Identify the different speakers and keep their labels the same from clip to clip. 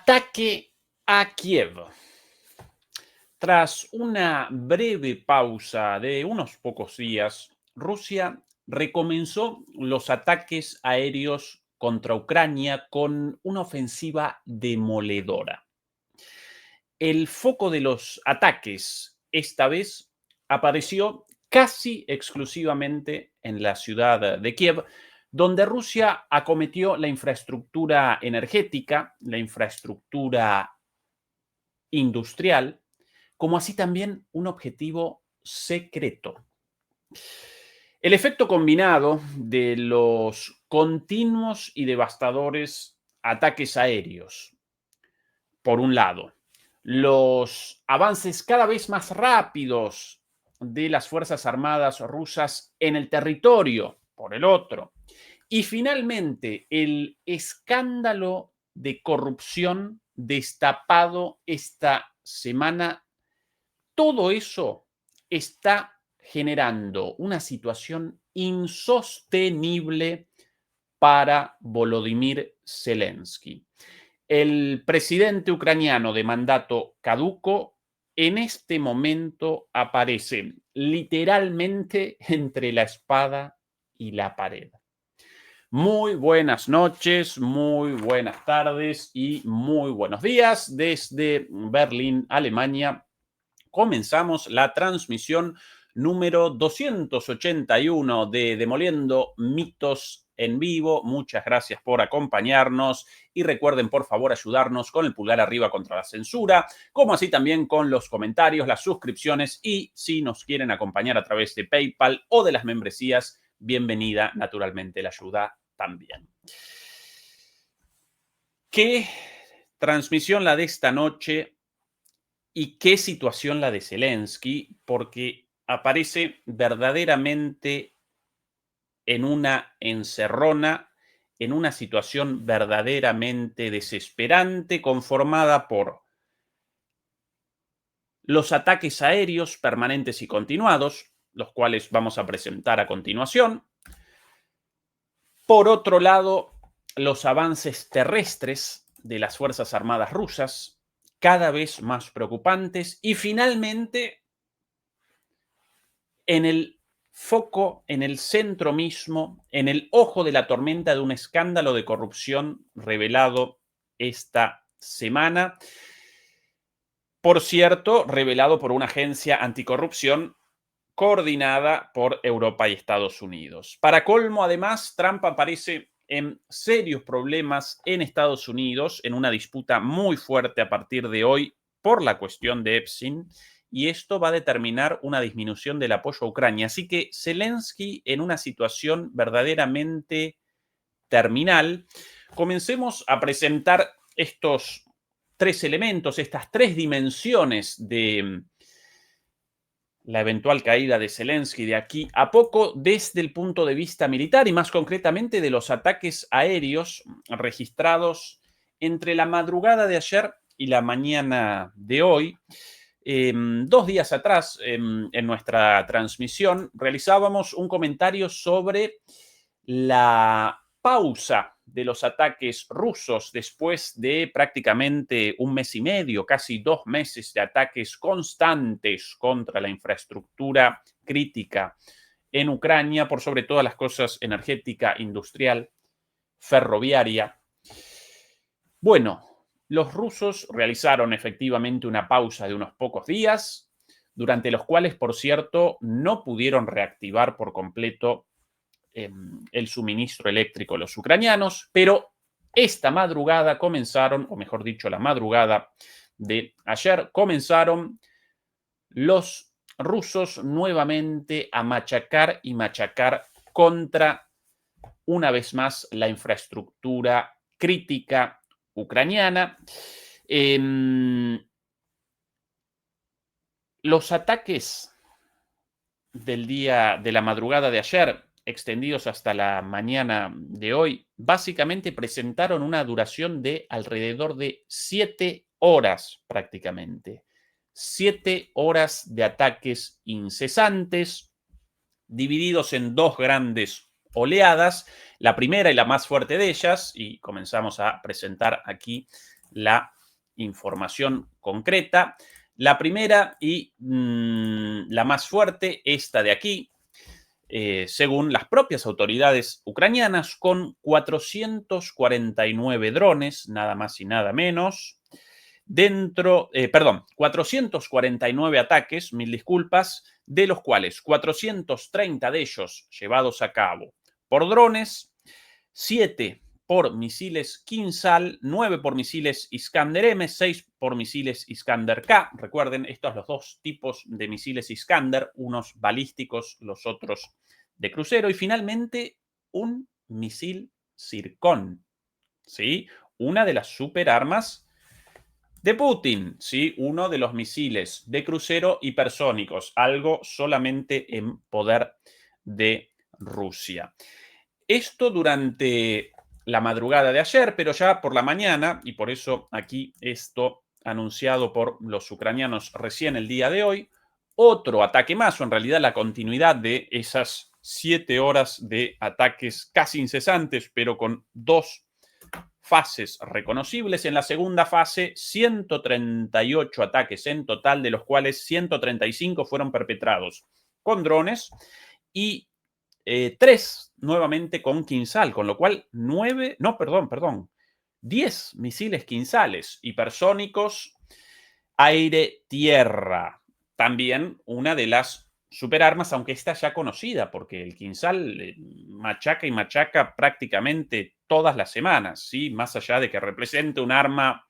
Speaker 1: Ataque a Kiev. Tras una breve pausa de unos pocos días, Rusia recomenzó los ataques aéreos contra Ucrania con una ofensiva demoledora. El foco de los ataques esta vez apareció casi exclusivamente en la ciudad de Kiev, donde Rusia acometió la infraestructura energética, la infraestructura industrial, como así también un objetivo secreto. El efecto combinado de los continuos y devastadores ataques aéreos, por un lado, los avances cada vez más rápidos de las Fuerzas Armadas rusas en el territorio, por el otro, y finalmente el escándalo de corrupción destapado esta semana. Todo eso está generando una situación insostenible para Volodymyr Zelensky. El presidente ucraniano de mandato caduco en este momento aparece literalmente entre la espada y la pared. Muy buenas noches, muy buenas tardes y muy buenos días desde Berlín, Alemania. Comenzamos la transmisión número 281 de Demoliendo Mitos en Vivo. Muchas gracias por acompañarnos y recuerden por favor ayudarnos con el pulgar arriba contra la censura, como así también con los comentarios, las suscripciones y si nos quieren acompañar a través de PayPal o de las membresías, bienvenida naturalmente la ayuda también. ¿Qué transmisión la de esta noche? ¿Y qué situación la de Zelensky? Porque aparece verdaderamente en una encerrona, en una situación verdaderamente desesperante, conformada por los ataques aéreos permanentes y continuados, los cuales vamos a presentar a continuación. Por otro lado, los avances terrestres de las Fuerzas Armadas rusas, cada vez más preocupantes, y finalmente en el foco, en el centro mismo, en el ojo de la tormenta de un escándalo de corrupción revelado esta semana. Por cierto, revelado por una agencia anticorrupción coordinada por Europa y Estados Unidos. Para colmo, además, Trump aparece en serios problemas en Estados Unidos, en una disputa muy fuerte a partir de hoy por la cuestión de Epstein, y esto va a determinar una disminución del apoyo a Ucrania. Así que Zelensky en una situación verdaderamente terminal. Comencemos a presentar estos tres elementos, estas tres dimensiones de la eventual caída de Zelensky de aquí a poco desde el punto de vista militar y más concretamente de los ataques aéreos registrados entre la madrugada de ayer y la mañana de hoy. 2 días atrás, en nuestra transmisión, realizábamos un comentario sobre la pausa de los ataques rusos después de prácticamente un mes y medio, casi 2 meses de ataques constantes contra la infraestructura crítica en Ucrania, por sobre todas las cosas energética, industrial, ferroviaria. Bueno, los rusos realizaron efectivamente una pausa de unos pocos días, durante los cuales, por cierto, no pudieron reactivar por completo el suministro eléctrico a los ucranianos, pero esta madrugada comenzaron, o mejor dicho, la madrugada de ayer, comenzaron los rusos nuevamente a machacar y machacar contra, una vez más, la infraestructura crítica ucraniana. Los ataques del día de la madrugada de ayer, extendidos hasta la mañana de hoy, básicamente presentaron una duración de alrededor de 7 horas prácticamente. 7 horas de ataques incesantes, divididos en 2 grandes oleadas. La primera y la más fuerte de ellas, y comenzamos a presentar aquí la información concreta. La primera y la más fuerte, esta de aquí, según las propias autoridades ucranianas, con 449 drones, nada más y nada menos, 449 ataques, mil disculpas, de los cuales 430 de ellos llevados a cabo por drones, 7 por misiles Kinsal, 9 por misiles Iskander-M, 6 por misiles Iskander-K. Recuerden, estos los dos tipos de misiles Iskander, unos balísticos, los otros de crucero. Y finalmente, un misil Zircon, ¿sí? Una de las superarmas de Putin, ¿sí? Uno de los misiles de crucero hipersónicos, algo solamente en poder de Rusia. Esto durante la madrugada de ayer, pero ya por la mañana, y por eso aquí esto anunciado por los ucranianos recién el día de hoy, otro ataque más, o en realidad la continuidad de esas 7 horas de ataques casi incesantes, pero con 2 fases reconocibles. En la segunda fase, 138 ataques en total, de los cuales 135 fueron perpetrados con drones y 3 nuevamente con Kinsal, con lo cual 10 misiles Kinsales hipersónicos aire-tierra. También una de las superarmas, aunque esta ya conocida, porque el Kinsal machaca y machaca prácticamente todas las semanas, ¿sí? Más allá de que represente un arma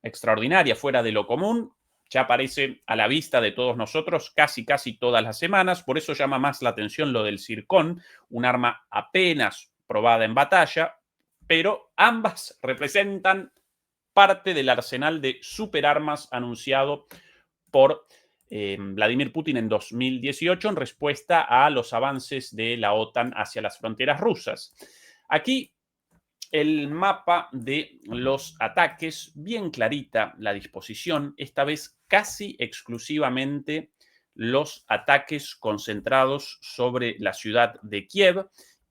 Speaker 1: extraordinaria, fuera de lo común, ya aparece a la vista de todos nosotros casi todas las semanas. Por eso llama más la atención lo del Zircon, un arma apenas probada en batalla, pero ambas representan parte del arsenal de superarmas anunciado por Vladimir Putin en 2018 en respuesta a los avances de la OTAN hacia las fronteras rusas. Aquí el mapa de los ataques, bien clarita la disposición, esta vez casi exclusivamente los ataques concentrados sobre la ciudad de Kiev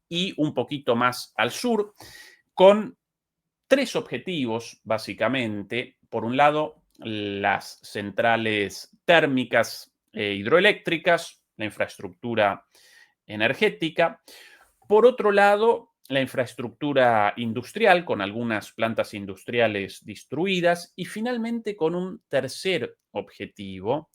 Speaker 1: y un poquito más al sur, con 3 objetivos, básicamente. Por un lado, las centrales térmicas e hidroeléctricas, la infraestructura energética. Por otro lado, la infraestructura industrial, con algunas plantas industriales destruidas. Y finalmente, con un tercer objetivo,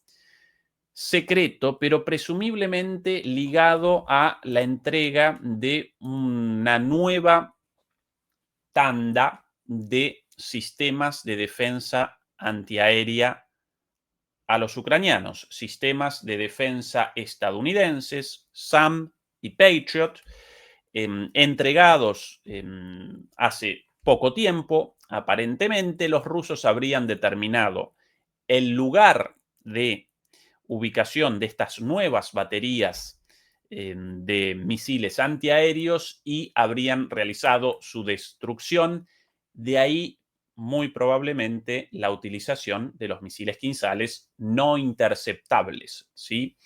Speaker 1: secreto, pero presumiblemente ligado a la entrega de una nueva tanda de sistemas de defensa antiaérea a los ucranianos, sistemas de defensa estadounidenses, SAM y Patriot, entregados hace poco tiempo. Aparentemente los rusos habrían determinado el lugar de ubicación de estas nuevas baterías de misiles antiaéreos y habrían realizado su destrucción. De ahí, muy probablemente, la utilización de los misiles Kinsales no interceptables, ¿sí?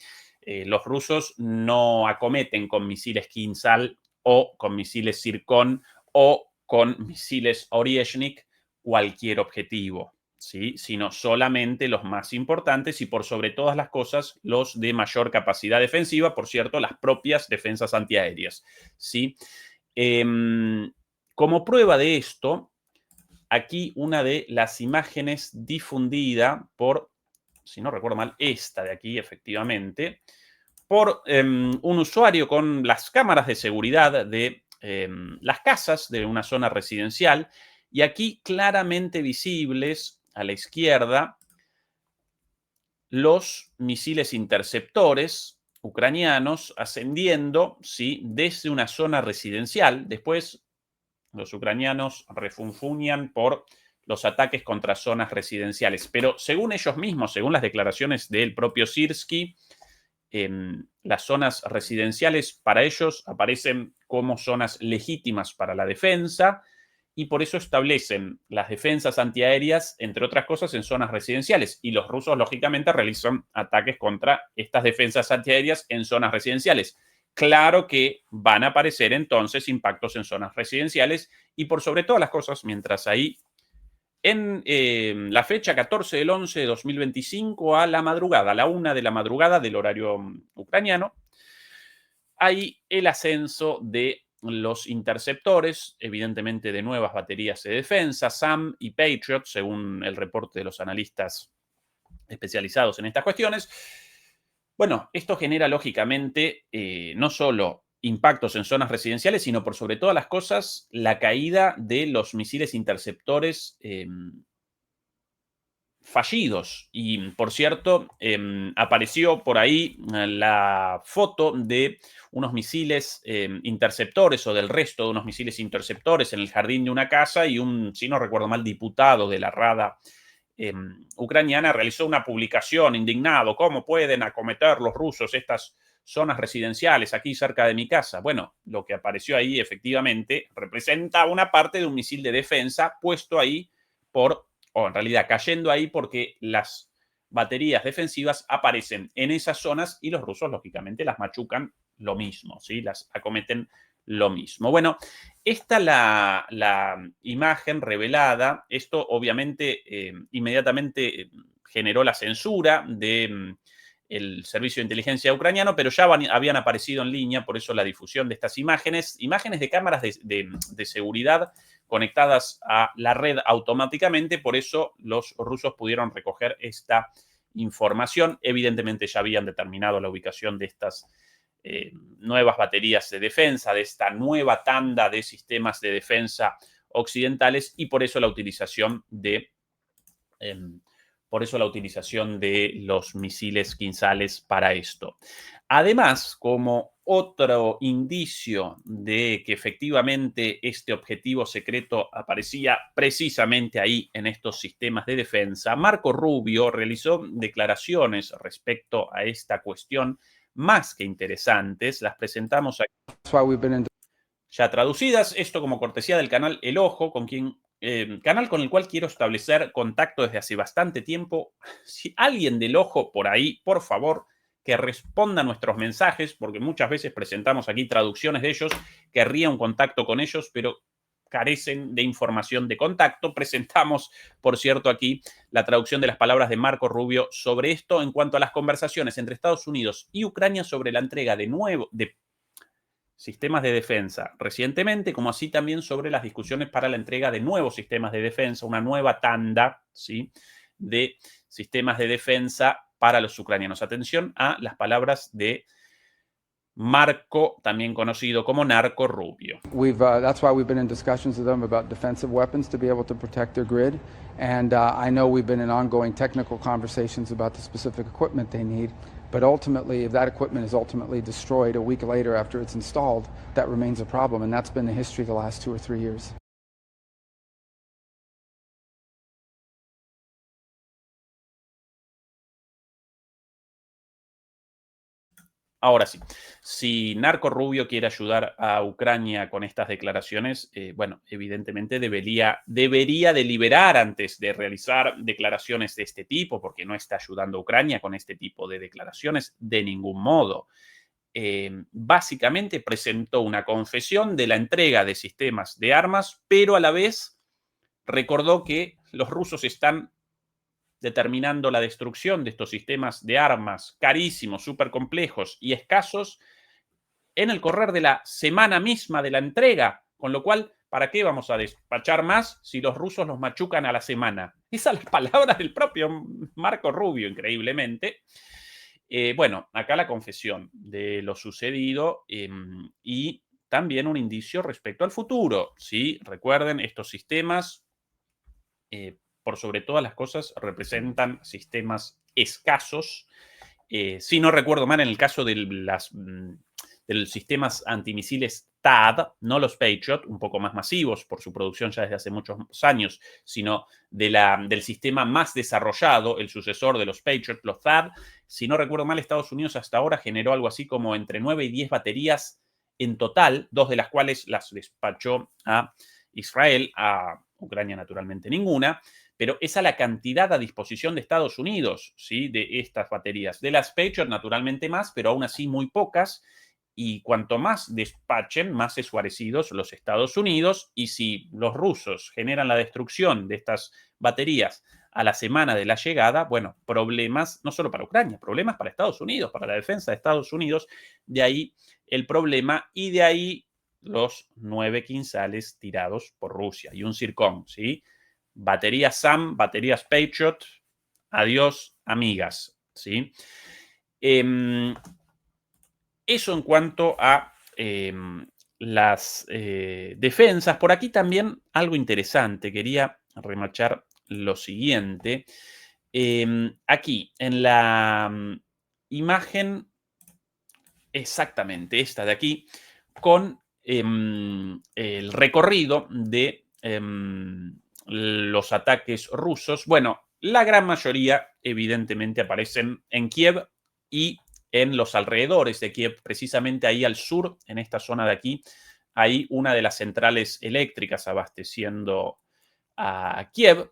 Speaker 1: Los rusos no acometen con misiles Kinsal o con misiles Zircon o con misiles Oryezhnik cualquier objetivo, ¿sí? Sino solamente los más importantes y por sobre todas las cosas los de mayor capacidad defensiva, por cierto, las propias defensas antiaéreas, ¿sí? Como prueba de esto, aquí una de las imágenes difundida por, si no recuerdo mal, esta de aquí, efectivamente, por un usuario con las cámaras de seguridad de las casas de una zona residencial, y aquí claramente visibles a la izquierda los misiles interceptores ucranianos ascendiendo, ¿sí?, desde una zona residencial. Después los ucranianos refunfuñan por los ataques contra zonas residenciales, pero según ellos mismos, según las declaraciones del propio Sirski, las zonas residenciales para ellos aparecen como zonas legítimas para la defensa y por eso establecen las defensas antiaéreas, entre otras cosas, en zonas residenciales. Y los rusos, lógicamente, realizan ataques contra estas defensas antiaéreas en zonas residenciales. Claro que van a aparecer entonces impactos en zonas residenciales y por sobre todas las cosas, mientras ahí En la fecha 14 del 11 de 2025 a la madrugada, a la 1 de la madrugada del horario ucraniano, hay el ascenso de los interceptores, evidentemente de nuevas baterías de defensa, SAM y Patriot, según el reporte de los analistas especializados en estas cuestiones. Bueno, esto genera lógicamente no solo impactos en zonas residenciales, sino por sobre todas las cosas la caída de los misiles interceptores fallidos. Y por cierto, apareció por ahí la foto de unos misiles interceptores o del resto de unos misiles interceptores en el jardín de una casa y un, si no recuerdo mal, diputado de la Rada ucraniana realizó una publicación indignado. ¿Cómo pueden acometer los rusos estas zonas residenciales aquí cerca de mi casa? Bueno, lo que apareció ahí efectivamente representa una parte de un misil de defensa puesto ahí o en realidad cayendo ahí porque las baterías defensivas aparecen en esas zonas y los rusos lógicamente las machucan lo mismo, ¿sí? Las acometen lo mismo. Bueno, esta la imagen revelada. Esto obviamente inmediatamente generó la censura de el servicio de inteligencia ucraniano, pero ya habían aparecido en línea, por eso la difusión de estas imágenes de cámaras de seguridad conectadas a la red automáticamente, por eso los rusos pudieron recoger esta información. Evidentemente ya habían determinado la ubicación de estas nuevas baterías de defensa, de esta nueva tanda de sistemas de defensa occidentales y por eso la utilización de los misiles quinzales para esto. Además, como otro indicio de que efectivamente este objetivo secreto aparecía precisamente ahí en estos sistemas de defensa, Marco Rubio realizó declaraciones respecto a esta cuestión más que interesantes. Las presentamos aquí ya traducidas. Esto como cortesía del canal El Ojo, canal con el cual quiero establecer contacto desde hace bastante tiempo. Si alguien del Ojo por ahí, por favor, que responda a nuestros mensajes, porque muchas veces presentamos aquí traducciones de ellos, querría un contacto con ellos, pero carecen de información de contacto. Presentamos, por cierto, aquí la traducción de las palabras de Marco Rubio sobre esto en cuanto a las conversaciones entre Estados Unidos y Ucrania sobre la entrega de sistemas de defensa recientemente, como así también sobre las discusiones para la entrega de nuevos sistemas de defensa, una nueva tanda, ¿sí?, de sistemas de defensa para los ucranianos. Atención a las palabras de Marco, también conocido como Narco Rubio.
Speaker 2: That's why we've been in discussions with them about defensive weapons to be able to protect their grid. And I know we've been in ongoing technical conversations about the specific equipment they need. But ultimately, if that equipment is ultimately destroyed a week later after it's installed, that remains a problem. And that's been the history of the last 2 or 3 years.
Speaker 1: Ahora sí, si Narco Rubio quiere ayudar a Ucrania con estas declaraciones, bueno, evidentemente debería deliberar antes de realizar declaraciones de este tipo, porque no está ayudando a Ucrania con este tipo de declaraciones de ningún modo. Básicamente presentó una confesión de la entrega de sistemas de armas, pero a la vez recordó que los rusos están determinando la destrucción de estos sistemas de armas carísimos, súper complejos y escasos en el correr de la semana misma de la entrega, con lo cual, ¿para qué vamos a despachar más si los rusos nos machucan a la semana? Esas son las palabras del propio Marco Rubio, increíblemente. Bueno, acá la confesión de lo sucedido y también un indicio respecto al futuro. ¿Sí? Recuerden, estos sistemas por sobre todas las cosas, representan sistemas escasos. Si no recuerdo mal, en el caso de los sistemas antimisiles THAAD, no los Patriot, un poco más masivos por su producción ya desde hace muchos años, sino del sistema más desarrollado, el sucesor de los Patriot, los THAAD. Si no recuerdo mal, Estados Unidos hasta ahora generó algo así como entre 9 y 10 baterías en total, 2 de las cuales las despachó a Israel, a Ucrania naturalmente ninguna, pero esa es la cantidad a disposición de Estados Unidos, ¿sí?, de estas baterías. De las Patriot, naturalmente más, pero aún así muy pocas. y cuanto más despachen, más esguarecidos los Estados Unidos, y si los rusos generan la destrucción de estas baterías a la semana de la llegada, bueno, problemas no solo para Ucrania, problemas para Estados Unidos, para la defensa de Estados Unidos, de ahí el problema y de ahí los 9 quinzales tirados por Rusia y un zircón, ¿sí? Baterías SAM, baterías Patriot, adiós, amigas, ¿sí? Eso en cuanto a las defensas. Por aquí también algo interesante. Quería remachar lo siguiente. Aquí, en la imagen, exactamente esta de aquí, con el recorrido de los ataques rusos. Bueno, la gran mayoría, evidentemente, aparecen en Kiev y en los alrededores de Kiev, precisamente ahí al sur, en esta zona de aquí, hay una de las centrales eléctricas abasteciendo a Kiev,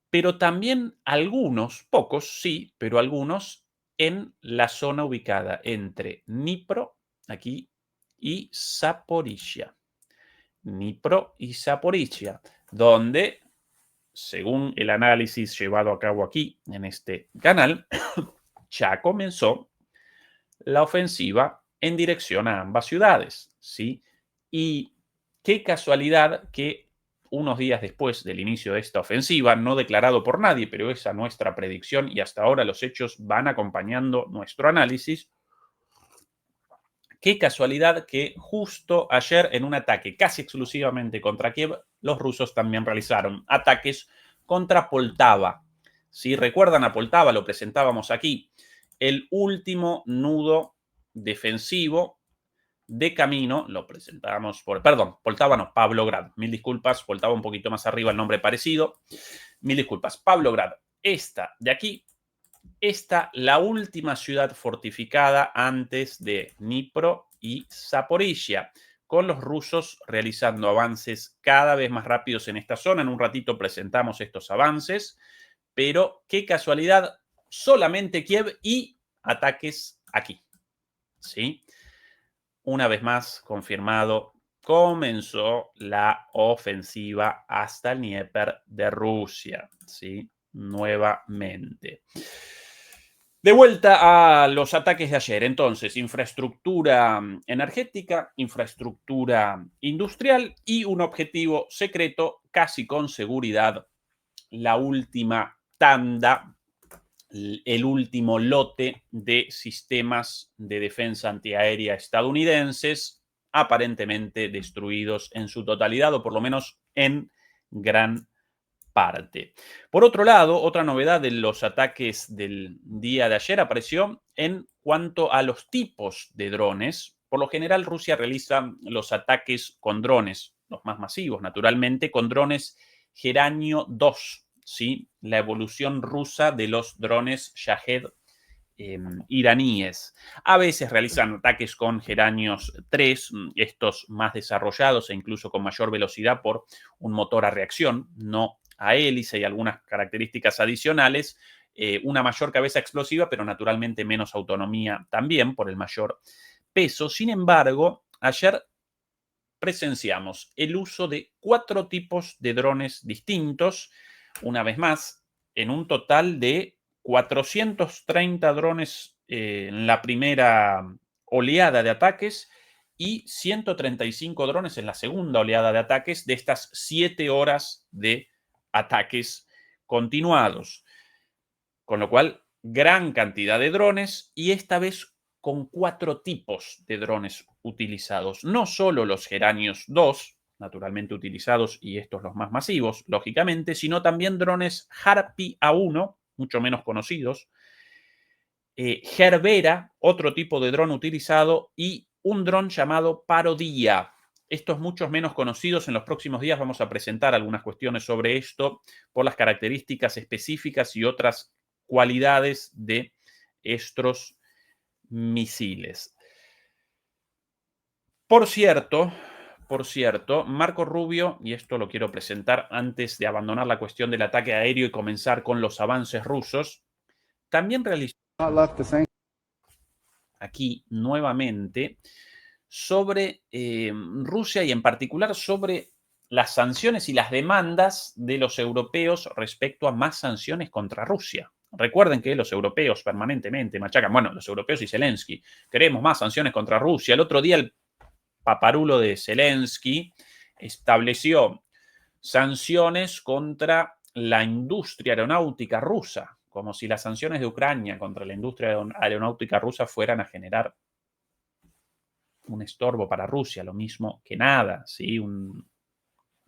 Speaker 1: pero también algunos, pocos sí, pero algunos en la zona ubicada entre Dnipro, aquí, y Zaporizhia. Dnipro y Zaporizhia, donde, según el análisis llevado a cabo aquí en este canal, ya comenzó la ofensiva en dirección a ambas ciudades, ¿sí? Y qué casualidad que unos días después del inicio de esta ofensiva, no declarado por nadie, pero esa nuestra predicción y hasta ahora los hechos van acompañando nuestro análisis, qué casualidad que justo ayer en un ataque casi exclusivamente contra Kiev, los rusos también realizaron ataques contra Poltava. Si recuerdan a Poltava, lo presentábamos aquí, el último nudo defensivo de camino, lo presentábamos por, perdón, Poltava no, Pavlograd, mil disculpas, Poltava un poquito más arriba, el nombre parecido, mil disculpas, Pavlograd, esta de aquí, esta la última ciudad fortificada antes de Dnipro y Zaporizhia, con los rusos realizando avances cada vez más rápidos en esta zona. En un ratito presentamos estos avances, pero qué casualidad, solamente Kiev y ataques aquí, ¿sí? Una vez más, confirmado, comenzó la ofensiva hasta el Dnieper de Rusia, ¿sí? Nuevamente. De vuelta a los ataques de ayer, entonces, infraestructura energética, infraestructura industrial y un objetivo secreto, casi con seguridad, la última tanda, el último lote de sistemas de defensa antiaérea estadounidenses, aparentemente destruidos en su totalidad o por lo menos en gran parte. Por otro lado, otra novedad de los ataques del día de ayer apareció en cuanto a los tipos de drones. Por lo general, Rusia realiza los ataques con drones, los más masivos, naturalmente, con drones Geranio 2, ¿sí? La evolución rusa de los drones Shahed iraníes. A veces realizan ataques con Geranios 3, estos más desarrollados e incluso con mayor velocidad por un motor a reacción, no a hélice y algunas características adicionales, una mayor cabeza explosiva, pero naturalmente menos autonomía también por el mayor peso. Sin embargo, ayer presenciamos el uso de 4 tipos de drones distintos, una vez más, en un total de 430 drones en la primera oleada de ataques y 135 drones en la segunda oleada de ataques de estas 7 horas de ataques continuados. Con lo cual, gran cantidad de drones y esta vez con 4 tipos de drones utilizados. No solo los Geranios 2, naturalmente utilizados y estos los más masivos, lógicamente, sino también drones Harpy A1, mucho menos conocidos, Gerbera, otro tipo de dron utilizado, y un dron llamado Parodía. Estos muchos menos conocidos. En los próximos días vamos a presentar algunas cuestiones sobre esto por las características específicas y otras cualidades de estos misiles. Por cierto, Marco Rubio, y esto lo quiero presentar antes de abandonar la cuestión del ataque aéreo y comenzar con los avances rusos, también realizó aquí nuevamente sobre Rusia y en particular sobre las sanciones y las demandas de los europeos respecto a más sanciones contra Rusia. Recuerden que los europeos permanentemente machacan, bueno, los europeos y Zelensky, queremos más sanciones contra Rusia. El otro día el paparulo de Zelensky estableció sanciones contra la industria aeronáutica rusa, como si las sanciones de Ucrania contra la industria aeronáutica rusa fueran a generar un estorbo para Rusia, lo mismo que nada, ¿sí? Un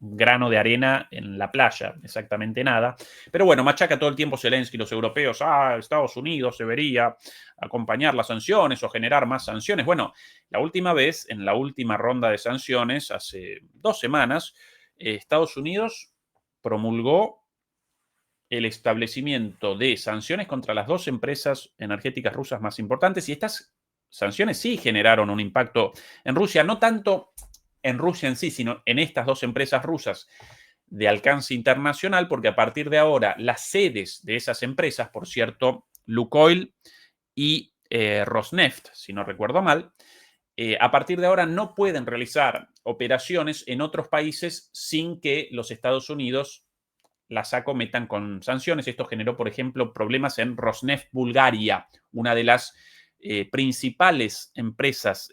Speaker 1: grano de arena en la playa, exactamente nada. Pero bueno, machaca todo el tiempo Zelensky, los europeos, Estados Unidos debería acompañar las sanciones o generar más sanciones. Bueno, la última vez, en la última ronda de sanciones, hace 2 semanas, Estados Unidos promulgó el establecimiento de sanciones contra las 2 empresas energéticas rusas más importantes y estas sanciones sí generaron un impacto en Rusia, no tanto en Rusia en sí, sino en estas 2 empresas rusas de alcance internacional, porque a partir de ahora las sedes de esas empresas, por cierto, Lukoil y Rosneft, si no recuerdo mal, a partir de ahora no pueden realizar operaciones en otros países sin que los Estados Unidos las acometan con sanciones. Esto generó, por ejemplo, problemas en Rosneft Bulgaria, una de las principales empresas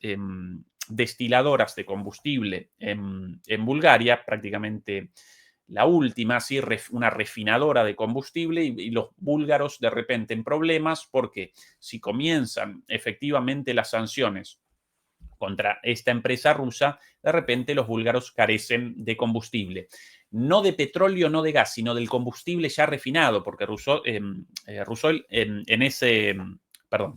Speaker 1: destiladoras de combustible en Bulgaria, prácticamente la última, ¿sí? Una refinadora de combustible y los búlgaros de repente en problemas porque si comienzan efectivamente las sanciones contra esta empresa rusa, de repente los búlgaros carecen de combustible. No de petróleo, no de gas, sino del combustible ya refinado, porque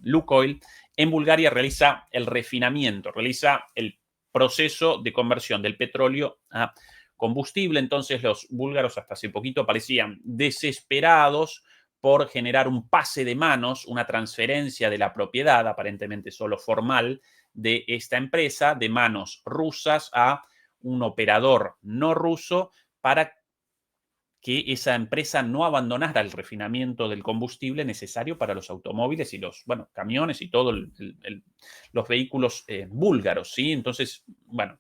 Speaker 1: Lukoil en Bulgaria realiza el refinamiento, realiza el proceso de conversión del petróleo a combustible. Entonces los búlgaros hasta hace poquito parecían desesperados por generar un pase de manos, una transferencia de la propiedad, aparentemente solo formal, de esta empresa de manos rusas a un operador no ruso para que esa empresa no abandonara el refinamiento del combustible necesario para los automóviles y los, camiones y todos los vehículos búlgaros, ¿sí? Entonces,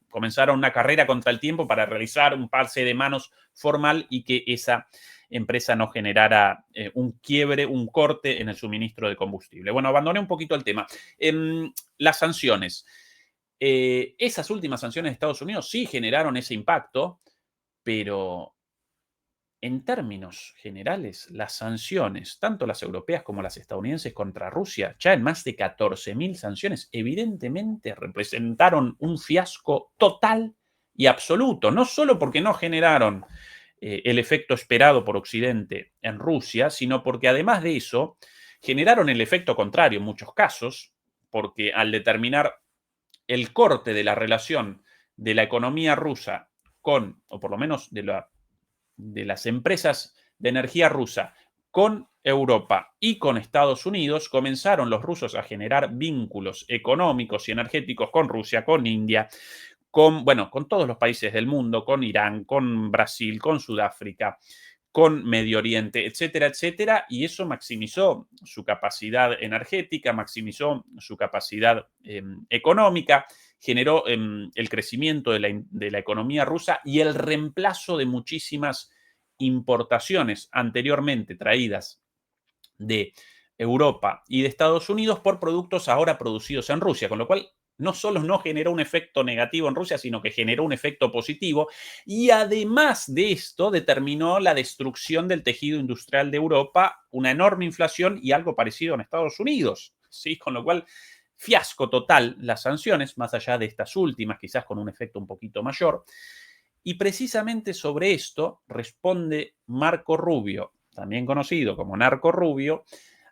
Speaker 1: comenzaron una carrera contra el tiempo para realizar un pase de manos formal y que esa empresa no generara un quiebre, un corte en el suministro de combustible. Bueno, abandoné un poquito el tema. Las sanciones. Esas últimas sanciones de Estados Unidos sí generaron ese impacto, pero en términos generales, las sanciones, tanto las europeas como las estadounidenses contra Rusia, ya en más de 14.000 sanciones, evidentemente representaron un fiasco total y absoluto, no solo porque no generaron el efecto esperado por Occidente en Rusia, sino porque además de eso, generaron el efecto contrario en muchos casos, porque al determinar el corte de la relación de la economía rusa con, o por lo menos de las empresas de energía rusa con Europa y con Estados Unidos, comenzaron los rusos a generar vínculos económicos y energéticos con Rusia, con India, con todos los países del mundo, con Irán, con Brasil, con Sudáfrica, con Medio Oriente, etcétera, etcétera, y eso maximizó su capacidad energética, maximizó su capacidad económica, generó el crecimiento de la economía rusa y el reemplazo de muchísimas importaciones anteriormente traídas de Europa y de Estados Unidos por productos ahora producidos en Rusia, con lo cual no solo no generó un efecto negativo en Rusia, sino que generó un efecto positivo y además de esto determinó la destrucción del tejido industrial de Europa, una enorme inflación y algo parecido en Estados Unidos, ¿sí? Con lo cual, fiasco total las sanciones, más allá de estas últimas, quizás con un efecto un poquito mayor. Y precisamente sobre esto responde Marco Rubio, también conocido como Narco Rubio,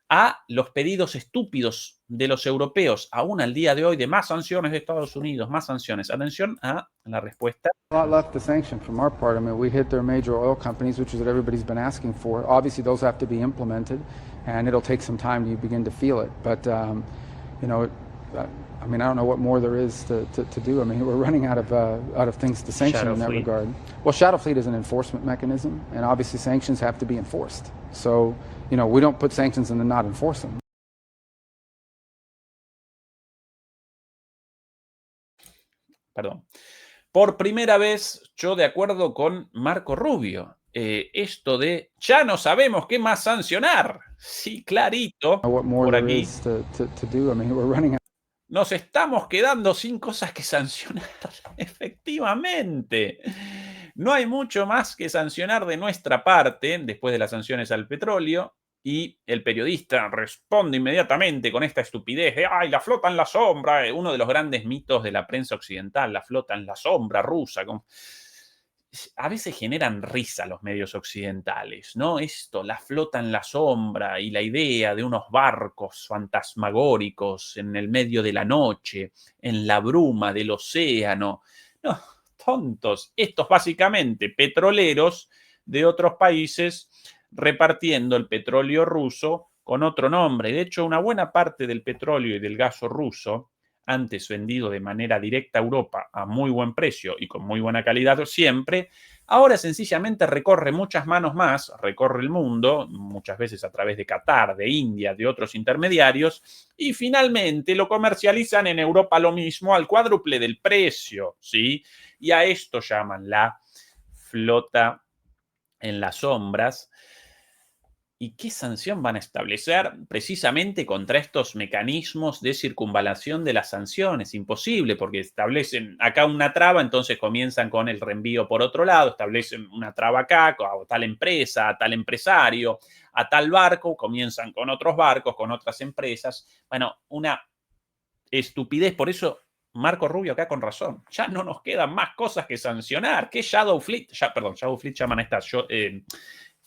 Speaker 1: a los pedidos estúpidos de los europeos, aún al día de hoy, de más sanciones de Estados Unidos, más sanciones. Atención a la respuesta.
Speaker 2: A lot left to sanction from our part. I mean, we hit their major oil companies, which is what everybody's been asking for. Obviously, those have to be implemented, and it'll take some time to begin to feel it. But, I mean, I don't know what more there is to do. I mean, we're running out of things to sanction in that regard. Well, Shadow Fleet is an enforcement mechanism, and obviously sanctions have to be enforced. So, we don't put sanctions and then not enforce them.
Speaker 1: perdón. Por primera vez, yo de acuerdo con Marco Rubio, esto de ya no sabemos qué más sancionar. Sí, clarito,
Speaker 2: What more
Speaker 1: por
Speaker 2: there
Speaker 1: aquí.
Speaker 2: is to do. I mean, we're running out.
Speaker 1: Nos estamos quedando sin cosas que sancionar. Efectivamente. No hay mucho más que sancionar de nuestra parte después de las sanciones al petróleo. Y el periodista responde inmediatamente con esta estupidez de ¡ay, la flota en la sombra! Uno de los grandes mitos de la prensa occidental, la flota en la sombra rusa. A veces generan risa los medios occidentales, ¿no? Esto, la flota en la sombra y la idea de unos barcos fantasmagóricos en el medio de la noche, en la bruma del océano. No, tontos. Estos básicamente petroleros de otros países repartiendo el petróleo ruso con otro nombre. De hecho, una buena parte del petróleo y del gas ruso, antes vendido de manera directa a Europa a muy buen precio y con muy buena calidad siempre, ahora sencillamente recorre muchas manos más, recorre el mundo, muchas veces a través de Qatar, de India, de otros intermediarios, y finalmente lo comercializan en Europa lo mismo al cuádruple del precio, ¿sí? Y a esto llaman la flota en las sombras. ¿Y qué sanción van a establecer precisamente contra estos mecanismos de circunvalación de las sanciones? Imposible, porque establecen acá una traba, entonces comienzan con el reenvío por otro lado, establecen una traba acá, a tal empresa, a tal empresario, a tal barco, comienzan con otros barcos, con otras empresas. Bueno, una estupidez, por eso Marco Rubio acá con razón. Ya no nos quedan más cosas que sancionar. ¿Qué Shadow Fleet? Shadow Fleet llaman a estas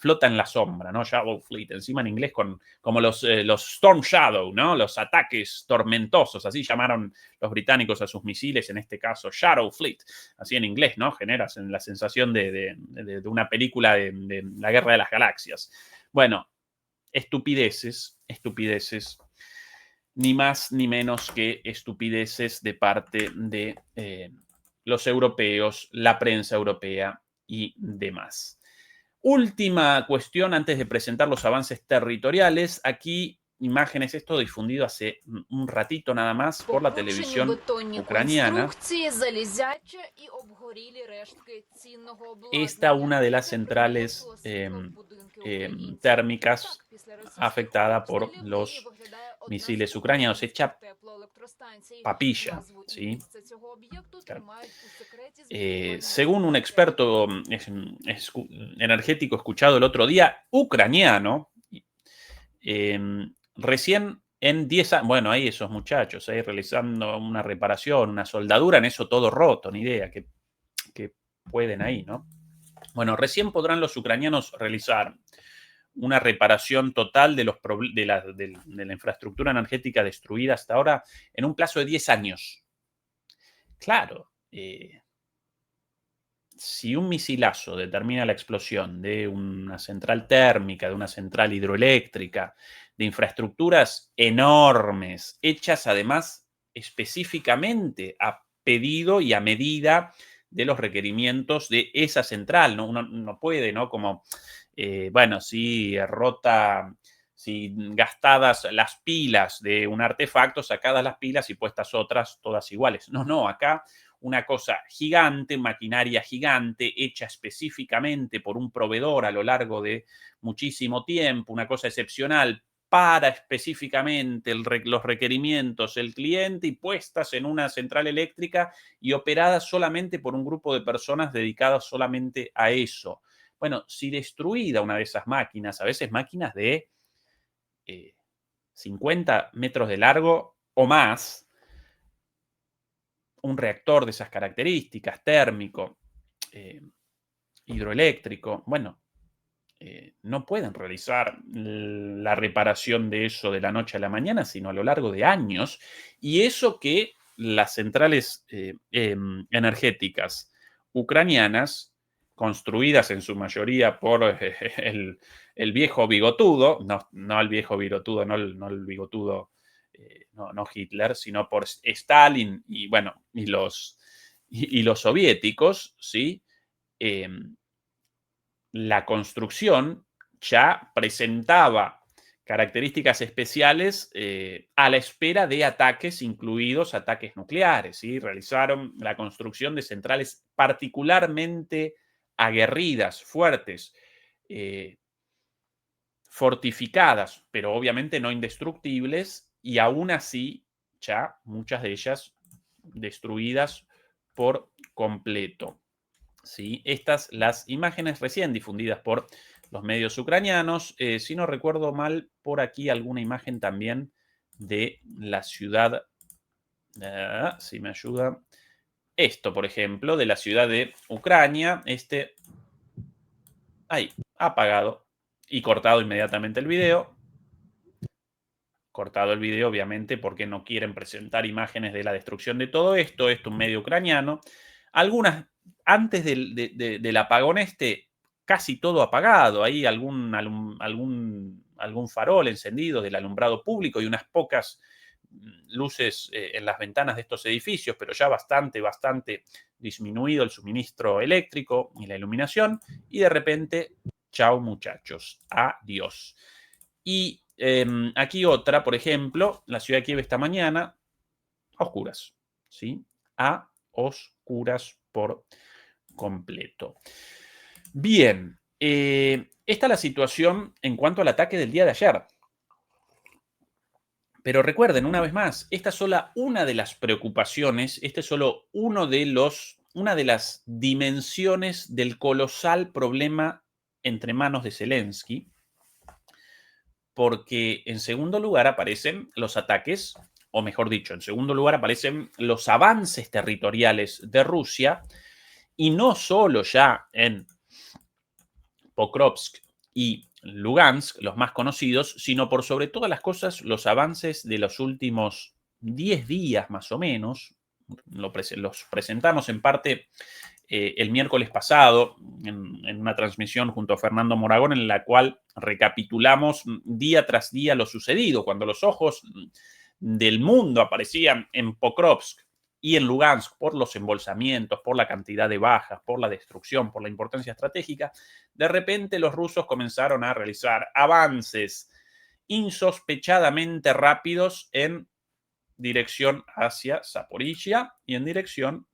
Speaker 1: flota en la sombra, ¿no? Shadow Fleet, encima en inglés como los Storm Shadow, ¿no? Los ataques tormentosos, así llamaron los británicos a sus misiles, en este caso Shadow Fleet, así en inglés, ¿no? Generas la sensación de una película de la Guerra de las Galaxias. Bueno, estupideces, ni más ni menos que estupideces de parte de los europeos, la prensa europea y demás. Última cuestión antes de presentar los avances territoriales. Aquí imágenes, esto difundido hace un ratito nada más por la televisión ucraniana. Esta una de las centrales térmicas afectada por los misiles ucranianos, hecha papilla, ¿sí? Según un experto energético escuchado el otro día, ucraniano, recién en 10 años, bueno, ahí esos muchachos ahí realizando una reparación, una soldadura, en eso todo roto, ni idea, que pueden ahí, ¿no? Bueno, recién podrán los ucranianos realizar una reparación total de la infraestructura energética destruida hasta ahora en un plazo de 10 años. Claro, si un misilazo determina la explosión de una central térmica, de una central hidroeléctrica, de infraestructuras enormes, hechas además específicamente a pedido y a medida de los requerimientos de esa central, ¿no? Uno no puede, ¿no? Como, bueno, si gastadas las pilas de un artefacto, sacadas las pilas y puestas otras, todas iguales. No, acá una cosa gigante, maquinaria gigante, hecha específicamente por un proveedor a lo largo de muchísimo tiempo, una cosa excepcional para específicamente los requerimientos del cliente y puestas en una central eléctrica y operadas solamente por un grupo de personas dedicadas solamente a eso. Bueno, si destruida una de esas máquinas, a veces máquinas de 50 metros de largo o más, un reactor de esas características, térmico, hidroeléctrico, bueno, no pueden realizar la reparación de eso de la noche a la mañana, sino a lo largo de años. Y eso que las centrales energéticas ucranianas, construidas en su mayoría por el viejo bigotudo, no el viejo bigotudo, no el bigotudo, no Hitler, sino por Stalin y bueno, y los soviéticos, ¿sí? La construcción ya presentaba características especiales a la espera de ataques, incluidos ataques nucleares. ¿Sí? Realizaron la construcción de centrales particularmente aguerridas, fuertes, fortificadas, pero obviamente no indestructibles, y aún así ya muchas de ellas destruidas por completo. ¿Sí? Estas, las imágenes recién difundidas por los medios ucranianos. Si no recuerdo mal, por aquí alguna imagen también de la ciudad, si me ayuda, esto, por ejemplo, de la ciudad de Ucrania, ahí, apagado y cortado inmediatamente el video. Cortado el video, obviamente, porque no quieren presentar imágenes de la destrucción de todo esto. Esto es un medio ucraniano. Algunas, antes del apagón casi todo apagado. Hay algún farol encendido del alumbrado público y unas pocas luces en las ventanas de estos edificios, pero ya bastante disminuido el suministro eléctrico y la iluminación. Y de repente, chao muchachos, adiós. Y aquí otra, por ejemplo, la ciudad de Kiev esta mañana, a oscuras, ¿sí? A oscuras por completo. Bien, esta es la situación en cuanto al ataque del día de ayer. Pero recuerden, una vez más, esta es solo una de las preocupaciones, este es solo una de las dimensiones del colosal problema entre manos de Zelensky, porque en segundo lugar aparecen los ataques, o mejor dicho, en segundo lugar aparecen los avances territoriales de Rusia, y no solo ya en Pokrovsk y Lugansk, los más conocidos, sino por sobre todas las cosas los avances de los últimos 10 días más o menos. Los presentamos en parte el miércoles pasado en una transmisión junto a Fernando Moragón, en la cual recapitulamos día tras día lo sucedido, cuando los ojos del mundo aparecían en Pokrovsk y en Lugansk por los embolsamientos, por la cantidad de bajas, por la destrucción, por la importancia estratégica. De repente los rusos comenzaron a realizar avances insospechadamente rápidos en dirección hacia Zaporizhia y en dirección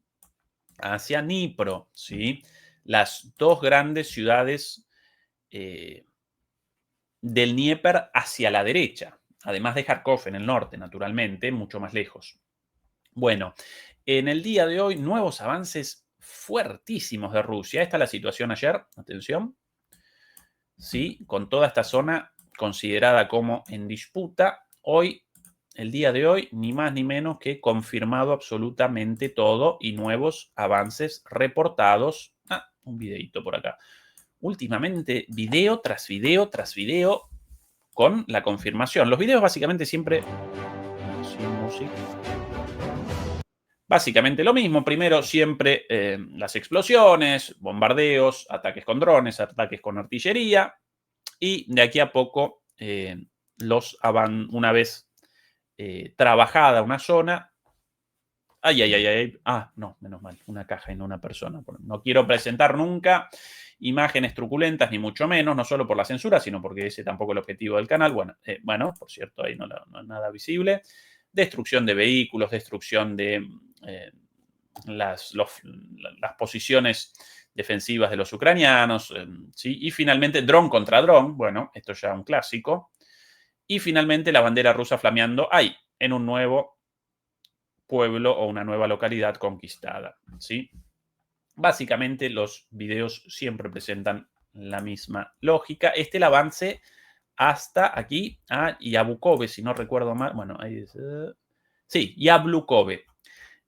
Speaker 1: hacia Dnipro, ¿sí? Las dos grandes ciudades del Dnieper hacia la derecha, además de Kharkov en el norte, naturalmente, mucho más lejos. Bueno, en el día de hoy, nuevos avances fuertísimos de Rusia. Esta es la situación ayer, atención, ¿sí? Con toda esta zona considerada como en disputa. Hoy, el día de hoy, ni más ni menos que confirmado absolutamente todo y nuevos avances reportados. Un videito por acá. Últimamente, video tras video tras video con la confirmación. Los videos básicamente siempre sin música. Básicamente lo mismo. Primero siempre las explosiones, bombardeos, ataques con drones, ataques con artillería. Y de aquí a poco, una vez trabajada una zona. No, menos mal, una caja y no una persona. No quiero presentar nunca imágenes truculentas, ni mucho menos, no solo por la censura, sino porque ese tampoco es el objetivo del canal. Bueno, por cierto, ahí no es nada visible. Destrucción de vehículos, destrucción de las posiciones defensivas de los ucranianos, ¿sí? Y finalmente, dron contra dron. Bueno, esto ya es un clásico. Y finalmente, la bandera rusa flameando ahí, en un nuevo pueblo o una nueva localidad conquistada, ¿sí? Básicamente, los videos siempre presentan la misma lógica. El avance hasta aquí a Yablukove, si no recuerdo mal. Bueno, ahí es. Sí, Yablukove.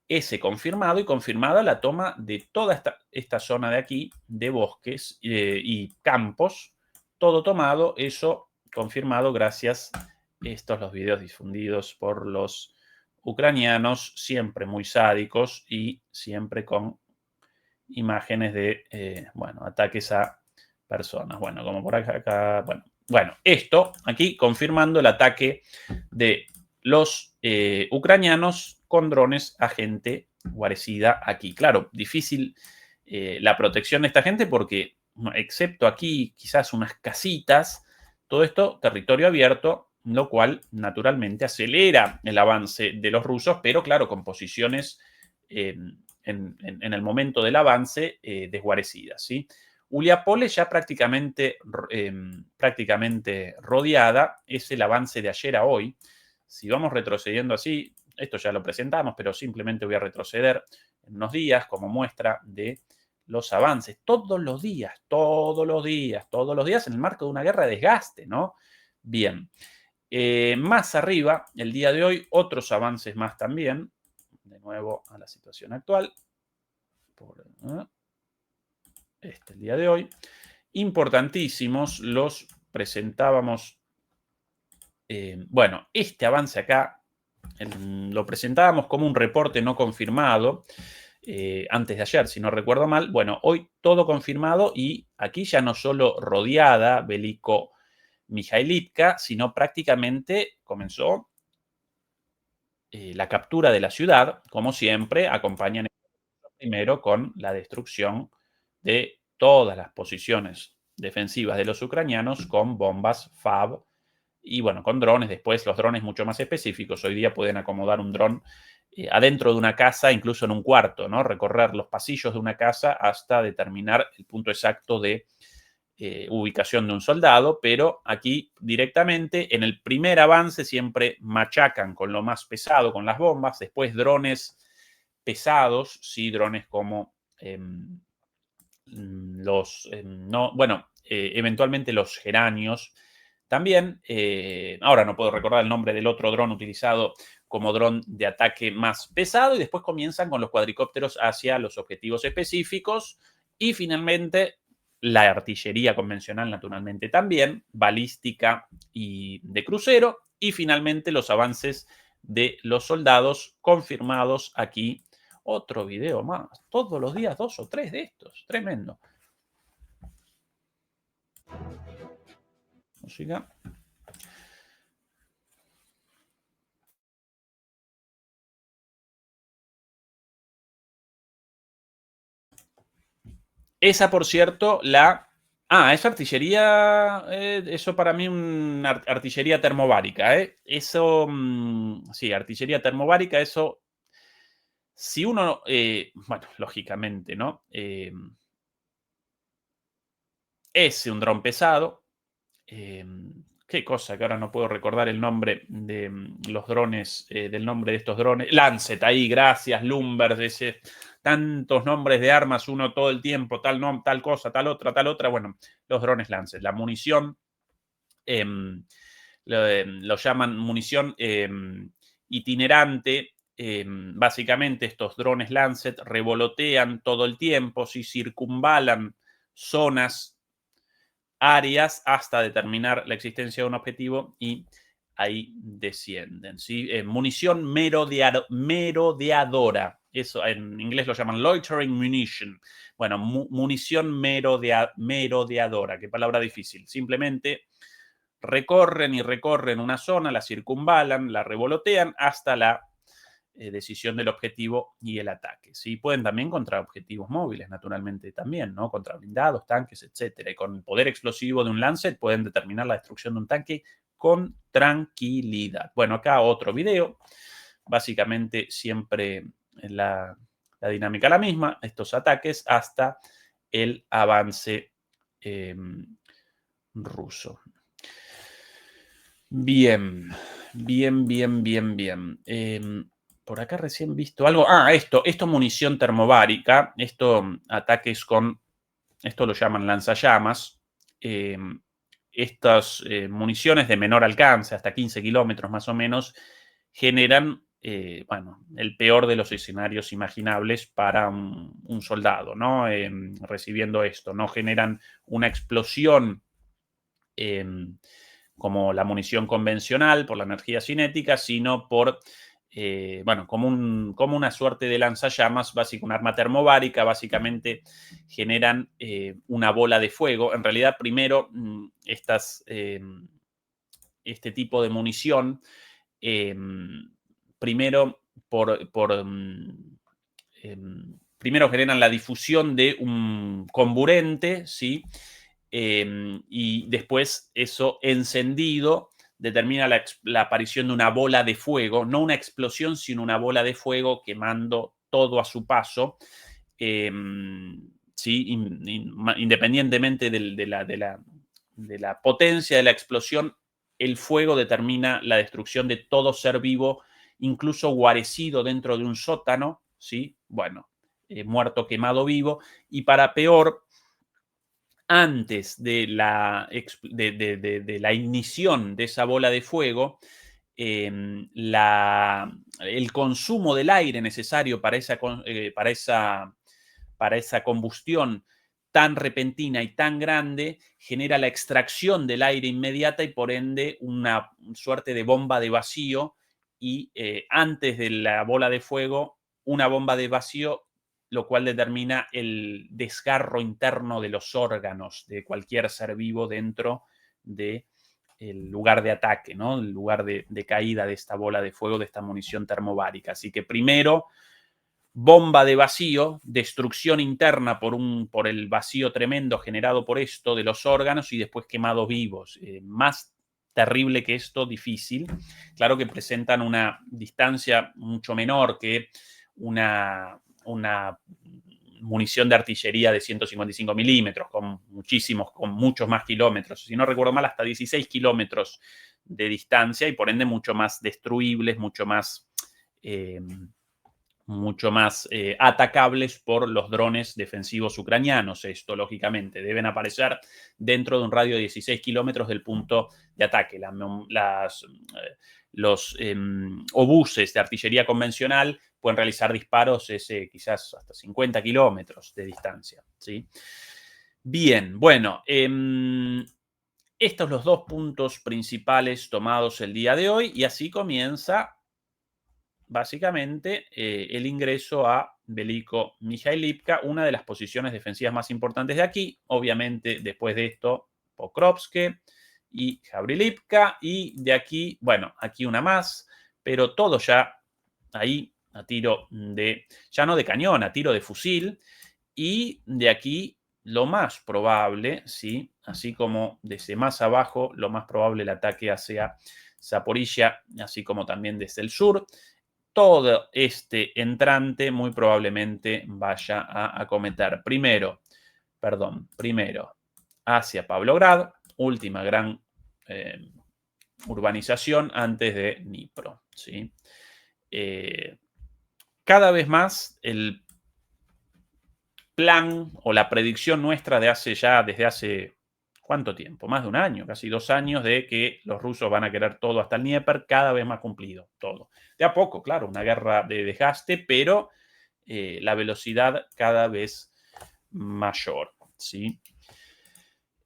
Speaker 1: Ese confirmado y confirmada la toma de toda esta zona de aquí, de bosques y campos, todo tomado, eso confirmado gracias a los videos difundidos por los ucranianos, siempre muy sádicos y siempre con imágenes de, ataques a personas. Bueno, como por acá, bueno, esto aquí confirmando el ataque de los ucranianos con drones a gente guarecida aquí. Claro, difícil la protección de esta gente porque, excepto aquí quizás unas casitas, Todo esto territorio abierto, lo cual naturalmente acelera el avance de los rusos, pero claro, con posiciones en el momento del avance desguarecidas, ¿sí? Uliapole ya prácticamente rodeada, es el avance de ayer a hoy. Si vamos retrocediendo así, esto ya lo presentamos, pero simplemente voy a retroceder en unos días como muestra de los avances todos los días, todos los días, todos los días en el marco de una guerra de desgaste, ¿no? Bien. Más arriba, el día de hoy, otros avances más también. De nuevo a la situación actual. El día de hoy. Importantísimos, los presentábamos. Bueno, este avance acá lo presentábamos como un reporte no confirmado antes de ayer, si no recuerdo mal. Bueno, hoy todo confirmado y aquí ya no solo rodeada Veliko Mijailivka, sino prácticamente comenzó la captura de la ciudad, como siempre, acompañan primero con la destrucción de todas las posiciones defensivas de los ucranianos con bombas FAB y bueno, con drones. Después los drones mucho más específicos. Hoy día pueden acomodar un dron adentro de una casa, incluso en un cuarto, ¿no? Recorrer los pasillos de una casa hasta determinar el punto exacto de ubicación de un soldado, pero aquí directamente en el primer avance siempre machacan con lo más pesado, con las bombas, después drones pesados, sí, drones como eventualmente los geranios. También, ahora no puedo recordar el nombre del otro dron utilizado como dron de ataque más pesado, y después comienzan con los cuadricópteros hacia los objetivos específicos, y finalmente la artillería convencional naturalmente también, balística y de crucero, y finalmente los avances de los soldados confirmados aquí. Otro video más, todos los días 2 o 3 de estos, tremendo. Música. Esa, por cierto, es artillería, eso para mí una artillería termobárica, Eso, sí, artillería termobárica, eso, si uno, bueno, lógicamente, ¿no? Es un dron pesado. Qué cosa que ahora no puedo recordar el nombre de los drones, del nombre de estos drones. Lancet, ahí, gracias, Lumber, tantos nombres de armas, uno todo el tiempo, tal cosa, tal otra. Bueno, los drones Lancet. La munición, lo llaman munición itinerante. Básicamente estos drones Lancet revolotean todo el tiempo, si circunvalan zonas, áreas, hasta determinar la existencia de un objetivo y ahí descienden, ¿sí? Munición merodeadora. Eso en inglés lo llaman loitering munition. Bueno, munición merodeadora. Qué palabra difícil. Simplemente recorren y recorren una zona, la circunvalan, la revolotean hasta la decisión del objetivo y el ataque. ¿Sí? Pueden también contra objetivos móviles, naturalmente también, ¿no? Contra blindados, tanques, etcétera. Y con el poder explosivo de un Lancet pueden determinar la destrucción de un tanque con tranquilidad. Bueno, acá otro video. Básicamente siempre la dinámica la misma, estos ataques hasta el avance ruso. Bien. Por acá recién visto algo. Esto munición termobárica. Ataques con, esto lo llaman lanzallamas. Estas municiones de menor alcance, hasta 15 kilómetros más o menos, generan, el peor de los escenarios imaginables para un soldado, ¿no? Recibiendo esto, no generan una explosión como la munición convencional por la energía cinética, sino por, como una suerte de lanzallamas, un arma termobárica. Básicamente generan una bola de fuego. En realidad, primero, este tipo de munición, primero primero generan la difusión de un comburente, ¿sí? y después eso encendido determina la aparición de una bola de fuego, no una explosión, sino una bola de fuego quemando todo a su paso, ¿sí? Independientemente de la potencia de la explosión, el fuego determina la destrucción de todo ser vivo, incluso guarecido dentro de un sótano, ¿sí? Bueno, muerto, quemado vivo, y para peor, antes de la ignición de esa bola de fuego, el consumo del aire necesario para esa combustión tan repentina y tan grande genera la extracción del aire inmediata y por ende una suerte de bomba de vacío, y antes de la bola de fuego, una bomba de vacío, lo cual determina el desgarro interno de los órganos de cualquier ser vivo dentro del lugar de ataque, ¿no? El lugar de caída de esta bola de fuego, de esta munición termobárica. Así que primero, bomba de vacío, destrucción interna por el vacío tremendo generado por esto de los órganos, y después quemados vivos. Más terrible que esto, difícil. Claro que presentan una distancia mucho menor que una munición de artillería de 155 milímetros, con muchos más kilómetros. Si no recuerdo mal, hasta 16 kilómetros de distancia, y por ende mucho más destruibles, mucho más atacables por los drones defensivos ucranianos. Esto, lógicamente, deben aparecer dentro de un radio de 16 kilómetros del punto de ataque. Los obuses de artillería convencional pueden realizar disparos quizás hasta 50 kilómetros de distancia, ¿sí? Bien, bueno, estos son los dos puntos principales tomados el día de hoy, y así comienza básicamente el ingreso a Veliko Mikhailivka, una de las posiciones defensivas más importantes de aquí. Obviamente, después de esto, Pokrovske y Gavrilivka, y de aquí, bueno, aquí una más, pero todo ya ahí a tiro ya no de cañón, a tiro de fusil. Y de aquí lo más probable, ¿sí? Así como desde más abajo, lo más probable el ataque hacia Zaporizhia, así como también desde el sur. Todo este entrante muy probablemente vaya a acometer primero hacia Pavlograd, última gran urbanización antes de Dnipro, ¿sí? Cada vez más el plan o la predicción nuestra desde hace ¿cuánto tiempo? Más de un año, casi 2 años, de que los rusos van a querer todo hasta el Dnieper, cada vez más cumplido, todo. De a poco, claro, una guerra de desgaste, pero la velocidad cada vez mayor, ¿sí?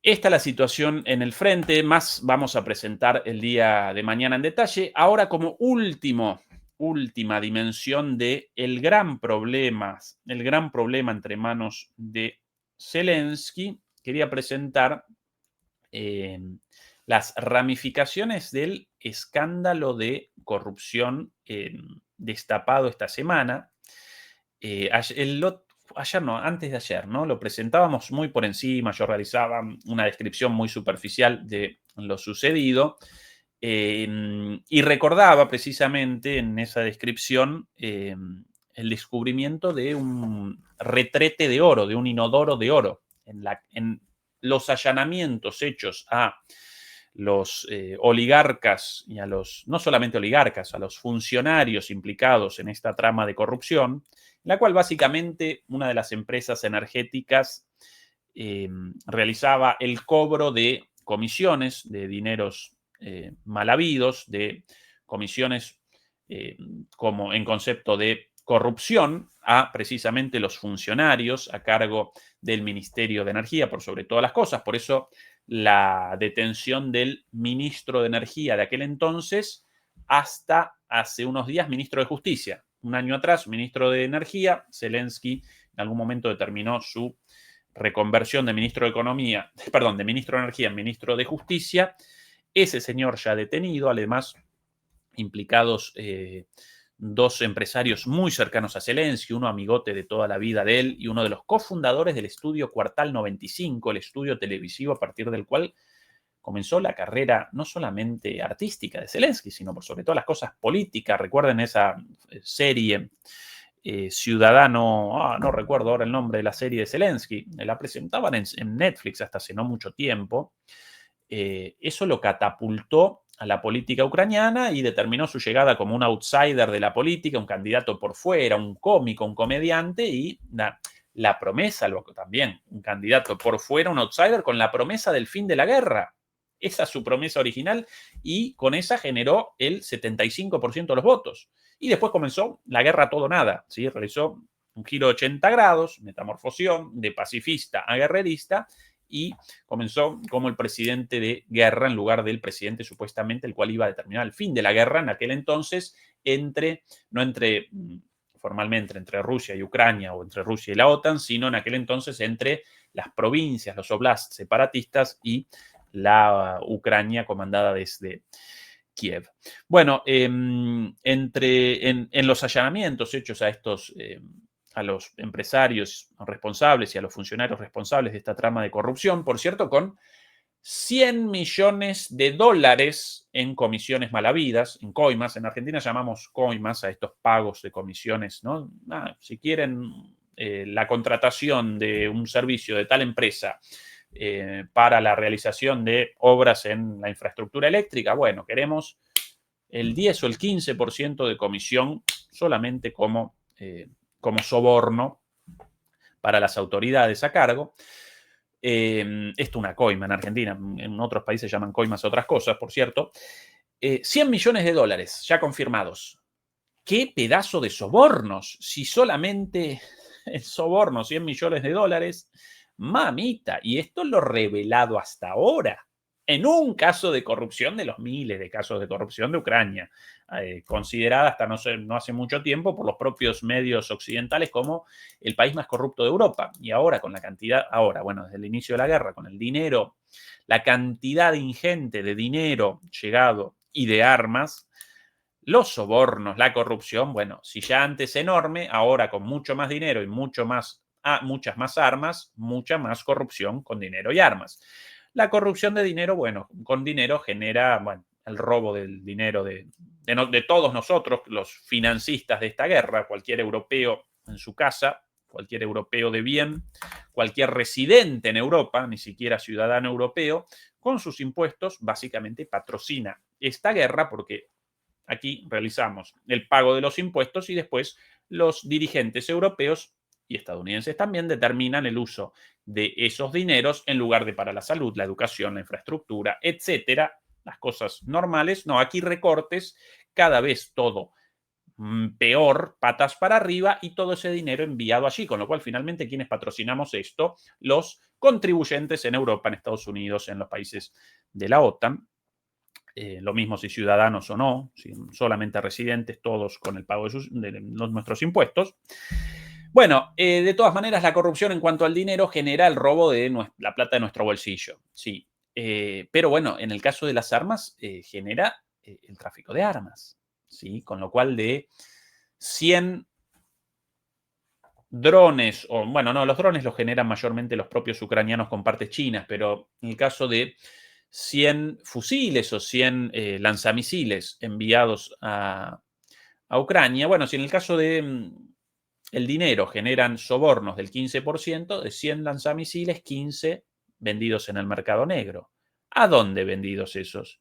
Speaker 1: Esta es la situación en el frente, más vamos a presentar el día de mañana en detalle. Ahora, como última dimensión de el gran problema entre manos de Zelensky, quería presentar las ramificaciones del escándalo de corrupción destapado esta semana. Antes de ayer, ¿no? Lo presentábamos muy por encima, yo realizaba una descripción muy superficial de lo sucedido, y recordaba precisamente en esa descripción el descubrimiento de un retrete de oro, de un inodoro de oro, en los allanamientos hechos a los oligarcas y no solamente oligarcas, a los funcionarios implicados en esta trama de corrupción, en la cual básicamente una de las empresas energéticas realizaba el cobro de comisiones, de dineros mal habidos, de comisiones como en concepto de corrupción a precisamente los funcionarios a cargo del Ministerio de Energía, por sobre todas las cosas. Por eso la detención del ministro de Energía de aquel entonces, hasta hace unos días ministro de Justicia. Un año atrás, ministro de Energía. Zelensky en algún momento determinó su reconversión de ministro de Energía en ministro de Justicia. Ese señor ya detenido, además implicados dos empresarios muy cercanos a Zelensky, uno amigote de toda la vida de él y uno de los cofundadores del estudio Cuartal 95, el estudio televisivo a partir del cual comenzó la carrera no solamente artística de Zelensky, sino por sobre todo las cosas políticas. Recuerden esa serie Ciudadano, no recuerdo ahora el nombre de la serie de Zelensky, la presentaban en Netflix hasta hace no mucho tiempo. Eso lo catapultó a la política ucraniana y determinó su llegada como un outsider de la política, un candidato por fuera, un cómico, un comediante y la promesa, también un candidato por fuera, un outsider con la promesa del fin de la guerra. Esa es su promesa original y con esa generó el 75% de los votos. Y después comenzó la guerra todo nada, ¿sí? Realizó un giro de 80 grados, metamorfosión de pacifista a guerrerista y comenzó como el presidente de guerra en lugar del presidente supuestamente el cual iba a determinar el fin de la guerra en aquel entonces formalmente entre Rusia y Ucrania o entre Rusia y la OTAN, sino en aquel entonces entre las provincias, los oblasts separatistas y la Ucrania comandada desde Kiev. Bueno, en los allanamientos hechos a los empresarios responsables y a los funcionarios responsables de esta trama de corrupción, por cierto, con $100 millones en comisiones mal habidas, en coimas. En Argentina llamamos coimas a estos pagos de comisiones, ¿no? Si quieren la contratación de un servicio de tal empresa para la realización de obras en la infraestructura eléctrica, bueno, queremos el 10 o el 15% de comisión solamente como soborno para las autoridades a cargo. Esto una coima en Argentina, en otros países llaman coimas a otras cosas, por cierto. $100 millones ya confirmados. ¡Qué pedazo de sobornos! Si solamente el soborno, $100 millones, mamita, y esto es lo revelado hasta ahora, en un caso de corrupción de los miles de casos de corrupción de Ucrania, considerada hasta no hace mucho tiempo por los propios medios occidentales como el país más corrupto de Europa. Y ahora con la cantidad, desde el inicio de la guerra, con el dinero, la cantidad ingente de dinero llegado y de armas, los sobornos, la corrupción, bueno, si ya antes enorme, ahora con mucho más dinero y muchas más armas, mucha más corrupción con dinero y armas. La corrupción de dinero, bueno, con dinero genera, el robo del dinero de todos nosotros, los financistas de esta guerra, cualquier europeo en su casa, cualquier europeo de bien, cualquier residente en Europa, ni siquiera ciudadano europeo, con sus impuestos básicamente patrocina esta guerra porque aquí realizamos el pago de los impuestos y después los dirigentes europeos y estadounidenses también determinan el uso de esos dineros en lugar de para la salud, la educación, la infraestructura, etcétera, las cosas normales. No, aquí recortes, cada vez todo peor, patas para arriba y todo ese dinero enviado allí, con lo cual finalmente quienes patrocinamos esto, los contribuyentes en Europa, en Estados Unidos, en los países de la OTAN. Lo mismo si ciudadanos o no, si solamente residentes, todos con el pago de nuestros impuestos. Bueno, de todas maneras, la corrupción en cuanto al dinero genera el robo de la plata de nuestro bolsillo, sí. Pero bueno, en el caso de las armas, genera el tráfico de armas, ¿sí? Con lo cual de 100 drones, los drones los generan mayormente los propios ucranianos con partes chinas, pero en el caso de 100 fusiles o 100 lanzamisiles enviados a Ucrania, si en el caso de el dinero generan sobornos del 15%, de 100 lanzamisiles, 15 vendidos en el mercado negro. ¿A dónde vendidos esos?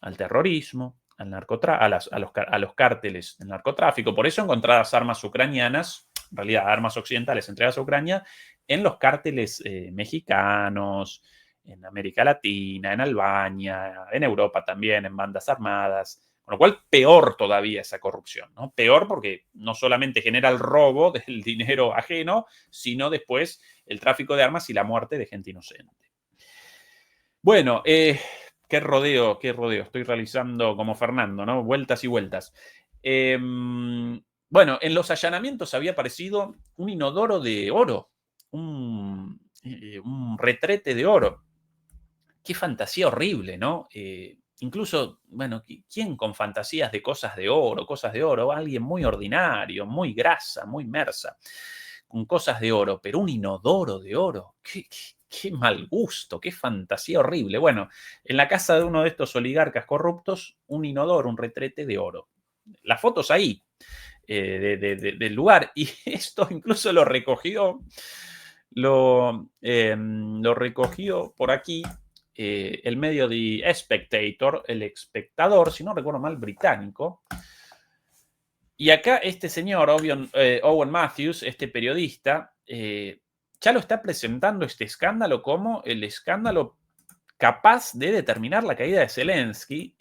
Speaker 1: Al terrorismo, a los cárteles del narcotráfico. Por eso encontradas armas ucranianas, en realidad armas occidentales entregadas a Ucrania, en los cárteles mexicanos, en América Latina, en Albania, en Europa también, en bandas armadas. Con lo cual, peor todavía esa corrupción, ¿no? Peor porque no solamente genera el robo del dinero ajeno, sino después el tráfico de armas y la muerte de gente inocente. Bueno, qué rodeo estoy realizando como Fernando, ¿no? Vueltas y vueltas. En los allanamientos había aparecido un inodoro de oro, un retrete de oro. Qué fantasía horrible, ¿no? incluso, bueno, ¿quién con fantasías de cosas de oro, cosas de oro? Alguien muy ordinario, muy grasa, muy mersa, con cosas de oro, pero un inodoro de oro. Qué mal gusto, qué fantasía horrible. Bueno, en la casa de uno de estos oligarcas corruptos, un inodoro, un retrete de oro. Las fotos ahí, del lugar. Y esto incluso lo recogió, lo recogió por aquí el medio The Spectator, el espectador, si no recuerdo mal, británico. Y acá este señor, Owen Matthews, este periodista, ya lo está presentando este escándalo como el escándalo capaz de determinar la caída de Zelensky.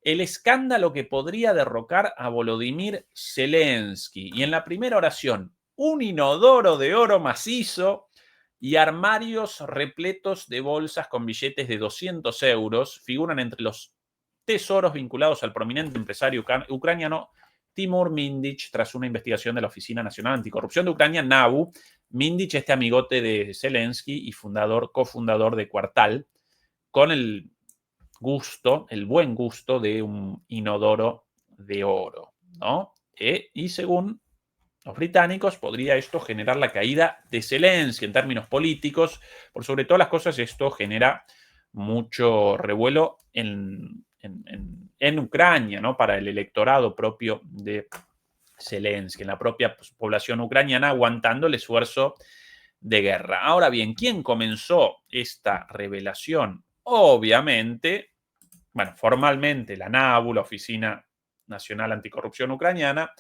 Speaker 1: El escándalo que podría derrocar a Volodymyr Zelensky. Y en la primera oración, un inodoro de oro macizo y armarios repletos de bolsas con billetes de 200 euros figuran entre los tesoros vinculados al prominente empresario ucraniano Timur Mindich tras una investigación de la Oficina Nacional Anticorrupción de Ucrania, NABU. Mindich, este amigote de Zelensky y cofundador de Quartal, con el buen gusto de un inodoro de oro, ¿no? Y según los británicos, podría esto generar la caída de Zelensky en términos políticos. Por sobre todas las cosas, esto genera mucho revuelo en Ucrania, ¿no? Para el electorado propio de Zelensky, en la propia población ucraniana, aguantando el esfuerzo de guerra. Ahora bien, ¿quién comenzó esta revelación? Obviamente, bueno, formalmente la NABU, la Oficina Nacional Anticorrupción Ucraniana,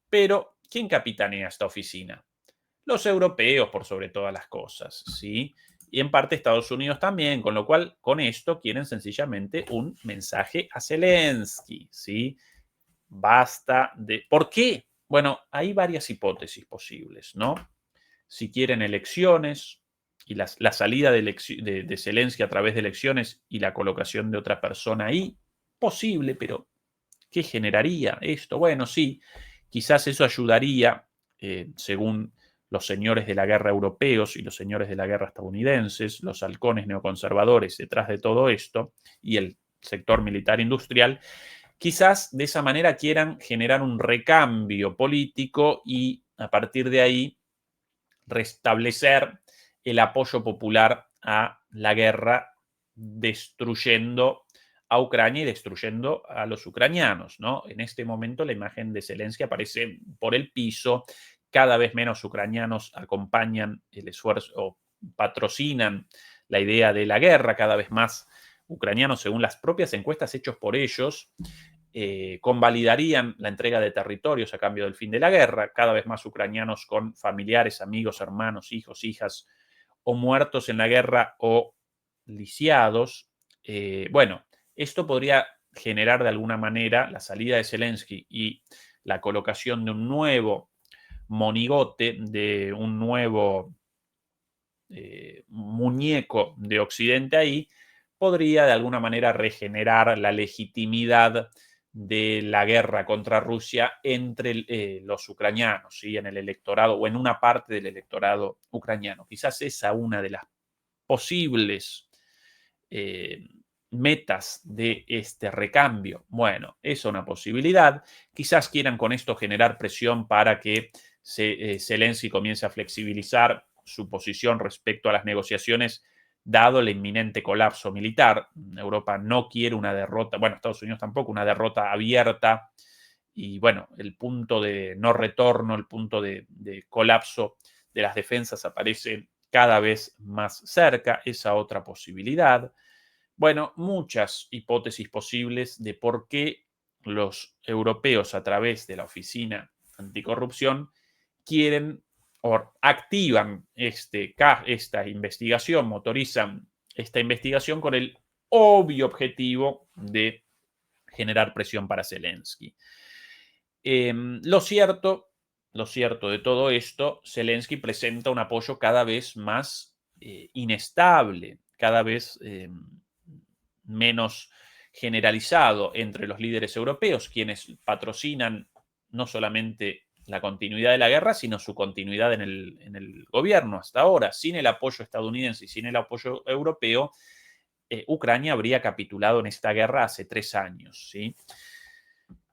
Speaker 1: pero ¿quién capitanea esta oficina? Los europeos, por sobre todas las cosas, ¿sí? Y en parte Estados Unidos también, con lo cual, con esto quieren sencillamente un mensaje a Zelensky, ¿sí? Basta de... ¿Por qué? Bueno, hay varias hipótesis posibles, ¿no? Si quieren elecciones y la salida de Zelensky a través de elecciones y la colocación de otra persona ahí, posible, pero ¿qué generaría esto? Bueno, sí, quizás eso ayudaría, según los señores de la guerra europeos y los señores de la guerra estadounidenses, los halcones neoconservadores detrás de todo esto y el sector militar industrial, quizás de esa manera quieran generar un recambio político y a partir de ahí restablecer el apoyo popular a la guerra, destruyendo a Ucrania y destruyendo a los ucranianos, ¿no? En este momento la imagen de Zelensky aparece por el piso, cada vez menos ucranianos acompañan el esfuerzo o patrocinan la idea de la guerra, cada vez más ucranianos, según las propias encuestas hechas por ellos, convalidarían la entrega de territorios a cambio del fin de la guerra, cada vez más ucranianos con familiares, amigos, hermanos, hijos, hijas, o muertos en la guerra o lisiados. Bueno, esto podría generar de alguna manera la salida de Zelensky y la colocación de un nuevo monigote, de un nuevo muñeco de Occidente ahí, podría de alguna manera regenerar la legitimidad de la guerra contra Rusia entre los ucranianos, ¿sí? En el electorado o en una parte del electorado ucraniano. Quizás esa una de las posibles metas de este recambio. Bueno, es una posibilidad. Quizás quieran con esto generar presión para que Zelensky comience a flexibilizar su posición respecto a las negociaciones, dado el inminente colapso militar. Europa no quiere una derrota, bueno, Estados Unidos tampoco, una derrota abierta. Y bueno, el punto de no retorno, el punto de colapso de las defensas aparece cada vez más cerca, esa otra posibilidad. Bueno, muchas hipótesis posibles de por qué los europeos a través de la Oficina Anticorrupción quieren o activan esta investigación, motorizan esta investigación con el obvio objetivo de generar presión para Zelensky. Lo cierto de todo esto, Zelensky presenta un apoyo cada vez más inestable, cada vez menos generalizado entre los líderes europeos, quienes patrocinan no solamente la continuidad de la guerra, sino su continuidad en el gobierno hasta ahora. Sin el apoyo estadounidense y sin el apoyo europeo, Ucrania habría capitulado en esta guerra hace 3 años, ¿sí?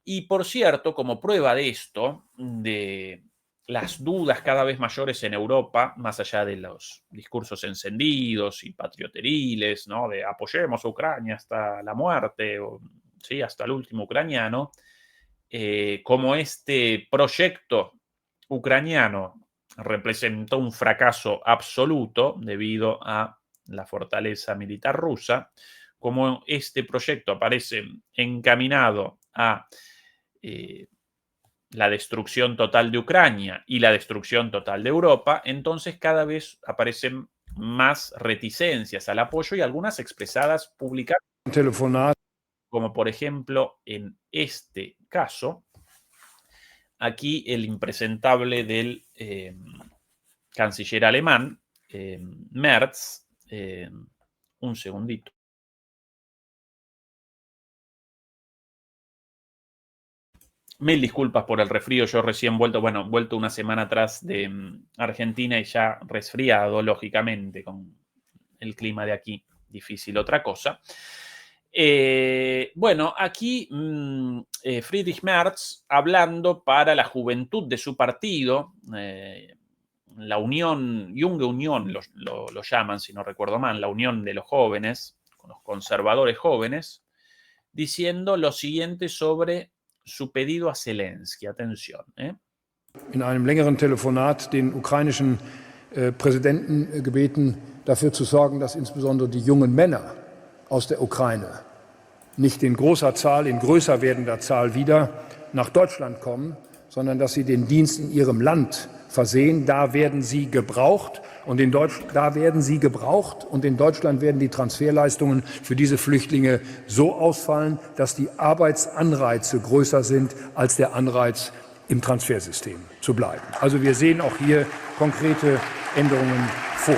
Speaker 1: Y por cierto, como prueba de esto, de las dudas cada vez mayores en Europa, más allá de los discursos encendidos y patrioteriles, ¿no? De apoyemos a Ucrania hasta la muerte, o, ¿sí? Hasta el último ucraniano, como este proyecto ucraniano representó un fracaso absoluto debido a la fortaleza militar rusa, como este proyecto aparece encaminado a la destrucción total de Ucrania y la destrucción total de Europa, entonces cada vez aparecen más reticencias al apoyo y algunas expresadas públicamente, como por ejemplo en este caso, aquí el impresentable del canciller alemán, Merz, un segundito. Mil disculpas por el resfrío, yo recién vuelto una semana atrás de Argentina y ya resfriado, lógicamente, con el clima de aquí, difícil otra cosa. Bueno, aquí Friedrich Merz hablando para la juventud de su partido, la Unión, Junge Unión lo llaman, si no recuerdo mal, la Unión de los Jóvenes, los conservadores jóvenes, diciendo lo siguiente sobre su pedido a Zelensky. Atención.
Speaker 3: In einem längeren Telefonat den ukrainischen Präsidenten gebeten, dafür zu sorgen, dass insbesondere die jungen Männer aus der Ukraine nicht in größer werdender Zahl wieder nach Deutschland kommen, sondern dass sie den Dienst in ihrem Land versehen. Da werden sie gebraucht und in Deutschland werden die Transferleistungen für diese Flüchtlinge so ausfallen, dass die Arbeitsanreize größer sind als der Anreiz, im Transfersystem zu bleiben. Also wir sehen auch hier konkrete Änderungen vor.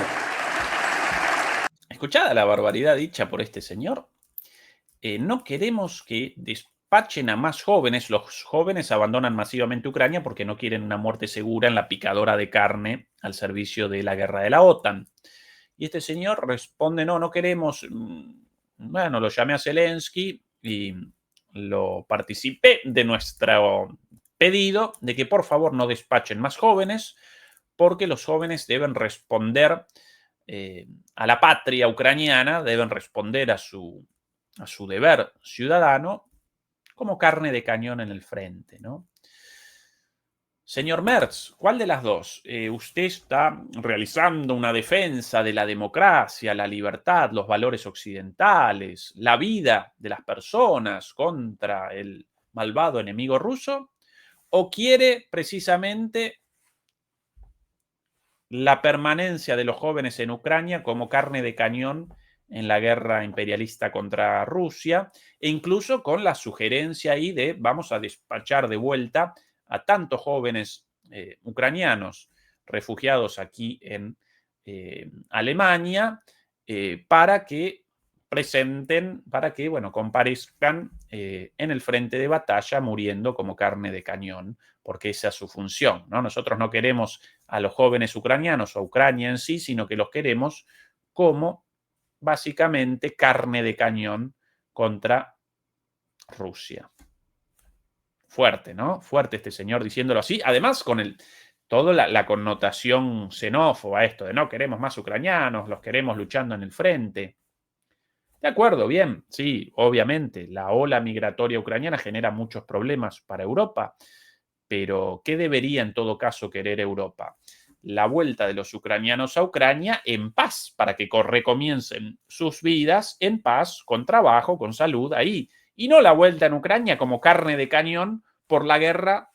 Speaker 1: Escuchada la barbaridad dicha por este señor, no queremos que despachen a más jóvenes. Los jóvenes abandonan masivamente Ucrania porque no quieren una muerte segura en la picadora de carne al servicio de la guerra de la OTAN. Y este señor responde, no queremos. Bueno, lo llamé a Zelensky y lo participé de nuestro pedido de que por favor no despachen más jóvenes, porque los jóvenes deben responder a la patria ucraniana, deben responder a su deber ciudadano como carne de cañón en el frente, ¿no? Señor Merz, ¿cuál de las dos? ¿Usted está realizando una defensa de la democracia, la libertad, los valores occidentales, la vida de las personas contra el malvado enemigo ruso? ¿O quiere precisamente la permanencia de los jóvenes en Ucrania como carne de cañón en la guerra imperialista contra Rusia, e incluso con la sugerencia ahí de vamos a despachar de vuelta a tantos jóvenes ucranianos refugiados aquí en Alemania para que comparezcan en el frente de batalla muriendo como carne de cañón, porque esa es su función, ¿no? Nosotros no queremos a los jóvenes ucranianos o a Ucrania en sí, sino que los queremos como básicamente carne de cañón contra Rusia. Fuerte, ¿no? Fuerte este señor diciéndolo así. Además, con toda la connotación xenófoba, esto de no queremos más ucranianos, los queremos luchando en el frente. De acuerdo, bien, sí, obviamente, la ola migratoria ucraniana genera muchos problemas para Europa, pero ¿qué debería en todo caso querer Europa? La vuelta de los ucranianos a Ucrania en paz, para que recomiencen sus vidas en paz, con trabajo, con salud, ahí. Y no la vuelta en Ucrania como carne de cañón por la guerra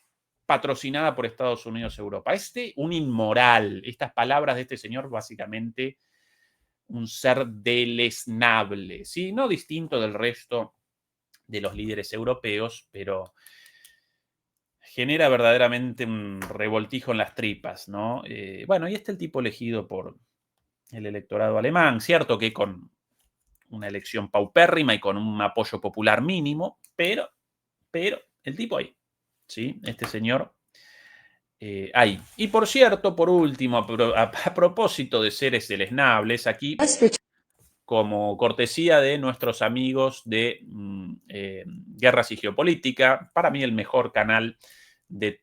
Speaker 1: patrocinada por Estados Unidos a Europa. Un inmoral. Estas palabras de este señor, básicamente, un ser deleznable, ¿sí? No distinto del resto de los líderes europeos, pero genera verdaderamente un revoltijo en las tripas, ¿no? Bueno, y el tipo elegido por el electorado alemán, cierto que con una elección paupérrima y con un apoyo popular mínimo, pero el tipo ahí, ¿sí? Este señor ahí. Y por cierto, por último, a propósito de seres deleznables, aquí como cortesía de nuestros amigos de Guerras y Geopolítica. Para mí el mejor canal de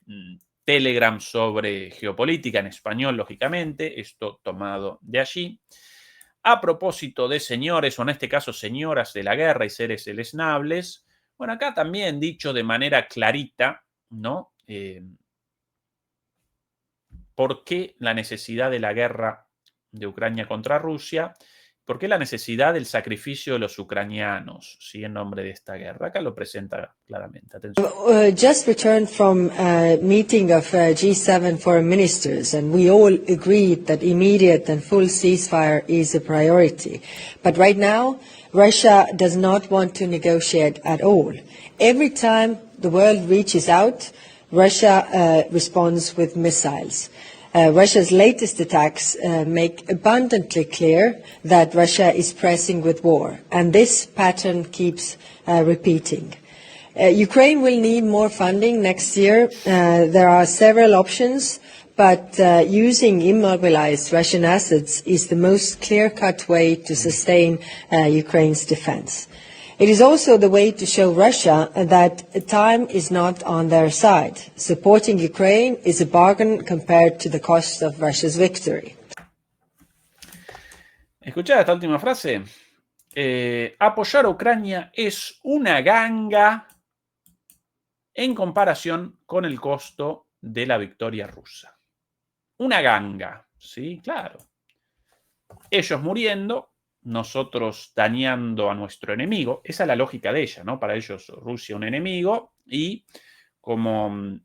Speaker 1: Telegram sobre geopolítica en español, lógicamente, esto tomado de allí. A propósito de señores, o en este caso señoras de la guerra y seres deleznables, bueno, acá también dicho de manera clarita, ¿no? ¿Por qué la necesidad de la guerra de Ucrania contra Rusia? ¿Por qué la necesidad del sacrificio de los ucranianos, ¿sí? En nombre de esta guerra? Acá lo presenta claramente. Atención.
Speaker 4: Just returned from a meeting of G7 foreign ministers, and we all agreed that immediate and full ceasefire is a priority. But right now, Russia does not want to negotiate at all. Every time the world reaches out, Russia responds with missiles. Russia's latest attacks make abundantly clear that Russia is pressing with war, and this pattern keeps repeating. Ukraine will need more funding next year. There are several options, but using immobilized Russian assets is the most clear-cut way to sustain Ukraine's defense. It is also the way to show Russia that time is not on their side. Supporting Ukraine is a bargain compared to the cost of Russia's victory.
Speaker 1: ¿Escuchá esta última frase? Apoyar a Ucrania es una ganga en comparación con el costo de la victoria rusa. Una ganga, ¿sí? Claro. Ellos muriendo, nosotros dañando a nuestro enemigo. Esa es la lógica de ella, ¿no? Para ellos Rusia un enemigo, y como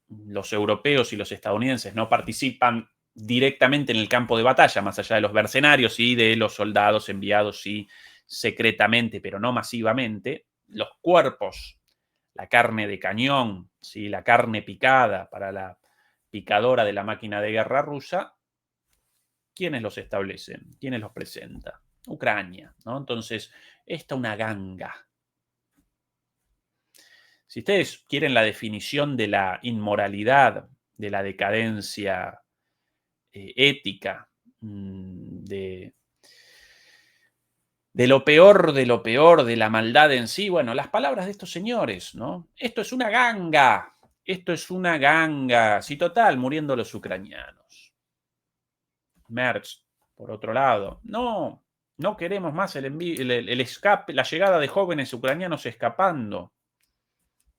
Speaker 1: los europeos y los estadounidenses no participan directamente en el campo de batalla, más allá de los mercenarios y de los soldados enviados sí secretamente, pero no masivamente, los cuerpos, la carne de cañón, ¿sí? La carne picada para la picadora de la máquina de guerra rusa, ¿quiénes los establecen? ¿Quiénes los presenta? Ucrania, ¿no? Entonces, esta es una ganga. Si ustedes quieren la definición de la inmoralidad, de la decadencia ética, de lo peor, de la maldad en sí, bueno, las palabras de estos señores, ¿no? Esto es una ganga, esto es una ganga. Sí, total, muriendo los ucranianos. Merz, por otro lado, no queremos más el escape, la llegada de jóvenes ucranianos escapando.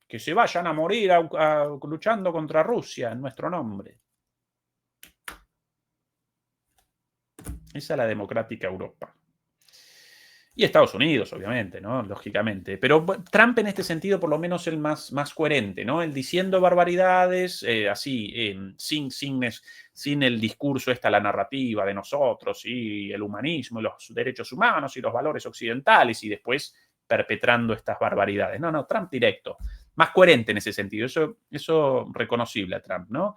Speaker 1: Que se vayan a morir luchando contra Rusia en nuestro nombre. Esa es la democrática Europa. Y Estados Unidos, obviamente, ¿no? Lógicamente. Pero Trump en este sentido por lo menos el más coherente, ¿no? Él diciendo barbaridades, así, sin el discurso, la narrativa de nosotros y el humanismo y los derechos humanos y los valores occidentales, y después perpetrando estas barbaridades. No, Trump directo. Más coherente en ese sentido. Eso reconocible a Trump, ¿no?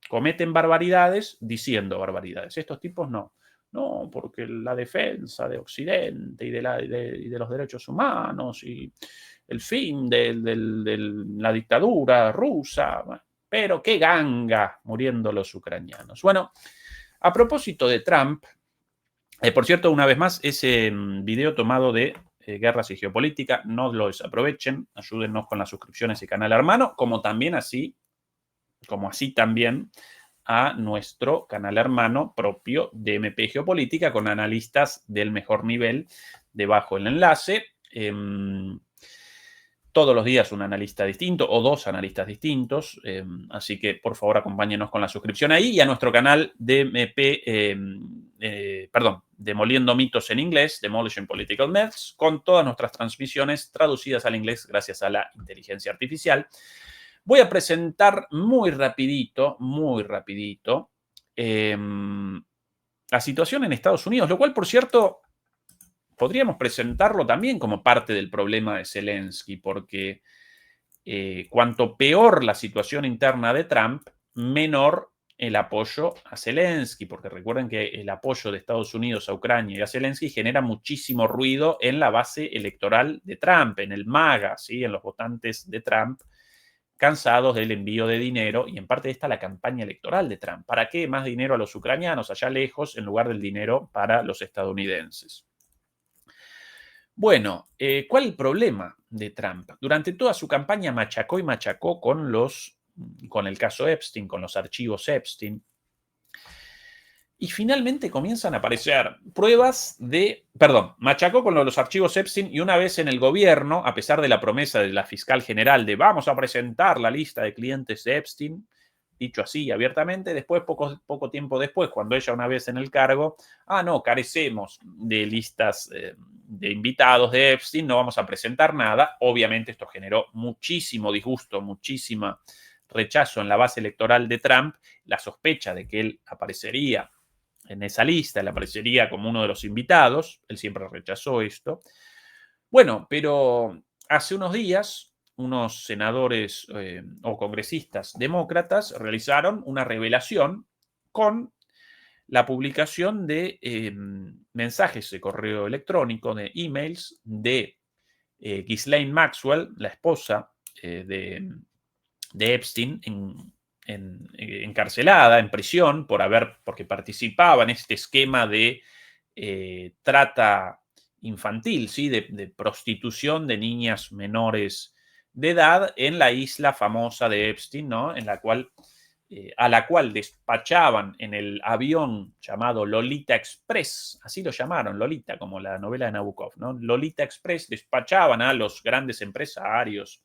Speaker 1: Cometen barbaridades diciendo barbaridades. Estos tipos no. No, porque la defensa de Occidente y de los derechos humanos y el fin de la dictadura rusa. Pero qué ganga muriendo los ucranianos. Bueno, a propósito de Trump, por cierto, una vez más, ese video tomado de Guerras y Geopolítica, no lo desaprovechen, ayúdennos con las suscripciones y canal hermano, como así también a nuestro canal hermano propio de MP Geopolítica, con analistas del mejor nivel debajo el enlace. Todos los días un analista distinto o dos analistas distintos, así que por favor acompáñenos con la suscripción ahí, y a nuestro canal de MP, Demoliendo Mitos en Inglés, Demolishing Political Myths, con todas nuestras transmisiones traducidas al inglés gracias a la inteligencia artificial. Voy a presentar muy rapidito la situación en Estados Unidos, lo cual, por cierto, podríamos presentarlo también como parte del problema de Zelensky, porque cuanto peor la situación interna de Trump, menor el apoyo a Zelensky, porque recuerden que el apoyo de Estados Unidos a Ucrania y a Zelensky genera muchísimo ruido en la base electoral de Trump, en el MAGA, ¿sí? En los votantes de Trump, cansados del envío de dinero y en parte esta la campaña electoral de Trump. ¿Para qué más dinero a los ucranianos allá lejos en lugar del dinero para los estadounidenses? Bueno, ¿cuál es el problema de Trump? Durante toda su campaña machacó y machacó con el caso Epstein, con los archivos Epstein. Y finalmente comienzan a aparecer pruebas machacó con los archivos Epstein y una vez en el gobierno, a pesar de la promesa de la fiscal general de vamos a presentar la lista de clientes de Epstein, dicho así abiertamente, después, poco tiempo después, cuando ella una vez en el cargo, no, carecemos de listas de invitados de Epstein, no vamos a presentar nada. Obviamente esto generó muchísimo disgusto, muchísimo rechazo en la base electoral de Trump, la sospecha de que él aparecería en esa lista, él aparecería como uno de los invitados, él siempre rechazó esto. Bueno, pero hace unos días unos senadores o congresistas demócratas realizaron una revelación con la publicación de mensajes de correo electrónico, de emails de Ghislaine Maxwell, la esposa de Epstein, encarcelada, en prisión, porque participaba en este esquema de trata infantil, ¿sí? de prostitución de niñas menores de edad en la isla famosa de Epstein, ¿no? A la cual despachaban en el avión llamado Lolita Express, así lo llamaron, Lolita, como la novela de Nabokov, ¿no? Lolita Express, despachaban a los grandes empresarios,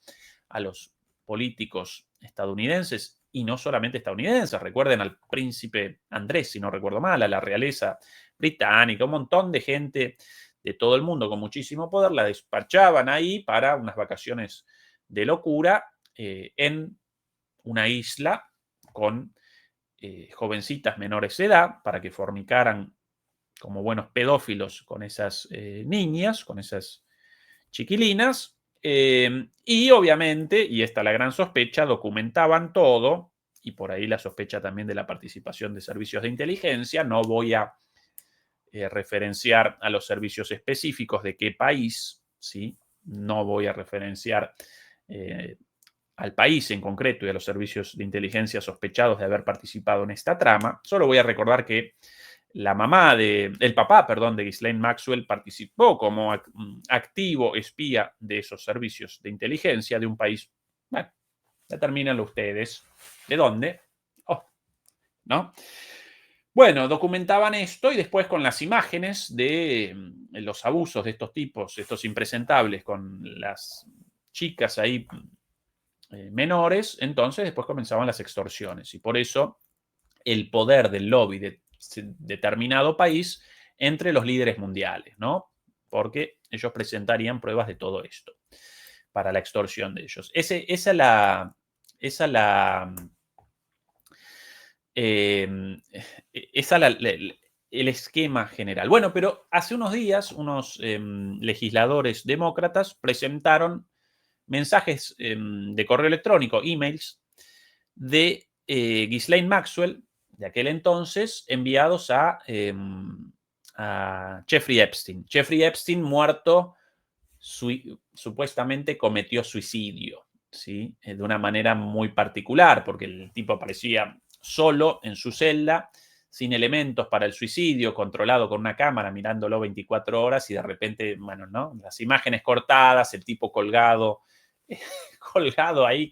Speaker 1: a los políticos estadounidenses, y no solamente estadounidenses, recuerden al príncipe Andrés, si no recuerdo mal, a la realeza británica, un montón de gente de todo el mundo con muchísimo poder, la despachaban ahí para unas vacaciones de locura en una isla con jovencitas menores de edad para que fornicaran como buenos pedófilos con esas niñas, con esas chiquilinas. Y obviamente, y esta es la gran sospecha, documentaban todo, y por ahí la sospecha también de la participación de servicios de inteligencia. No voy a referenciar a los servicios específicos de qué país, ¿sí? No voy a referenciar al país en concreto y a los servicios de inteligencia sospechados de haber participado en esta trama. Solo voy a recordar que el papá de Ghislaine Maxwell participó como activo espía de esos servicios de inteligencia de un país. Bueno, determínenlo ustedes. ¿De dónde? ¿No? Bueno, documentaban esto y después con las imágenes de los abusos de estos tipos, estos impresentables con las chicas ahí menores, entonces después comenzaban las extorsiones y por eso el poder del lobby de determinado país entre los líderes mundiales, ¿no? Porque ellos presentarían pruebas de todo esto para la extorsión de ellos. Esa es el esquema general. Bueno, pero hace unos días unos legisladores demócratas presentaron mensajes de correo electrónico, emails, de Ghislaine Maxwell, de aquel entonces, enviados a Jeffrey Epstein. Jeffrey Epstein, muerto, supuestamente cometió suicidio, ¿sí? De una manera muy particular, porque el tipo aparecía solo en su celda, sin elementos para el suicidio, controlado con una cámara, mirándolo 24 horas y de repente, bueno, ¿no? Las imágenes cortadas, el tipo colgado ahí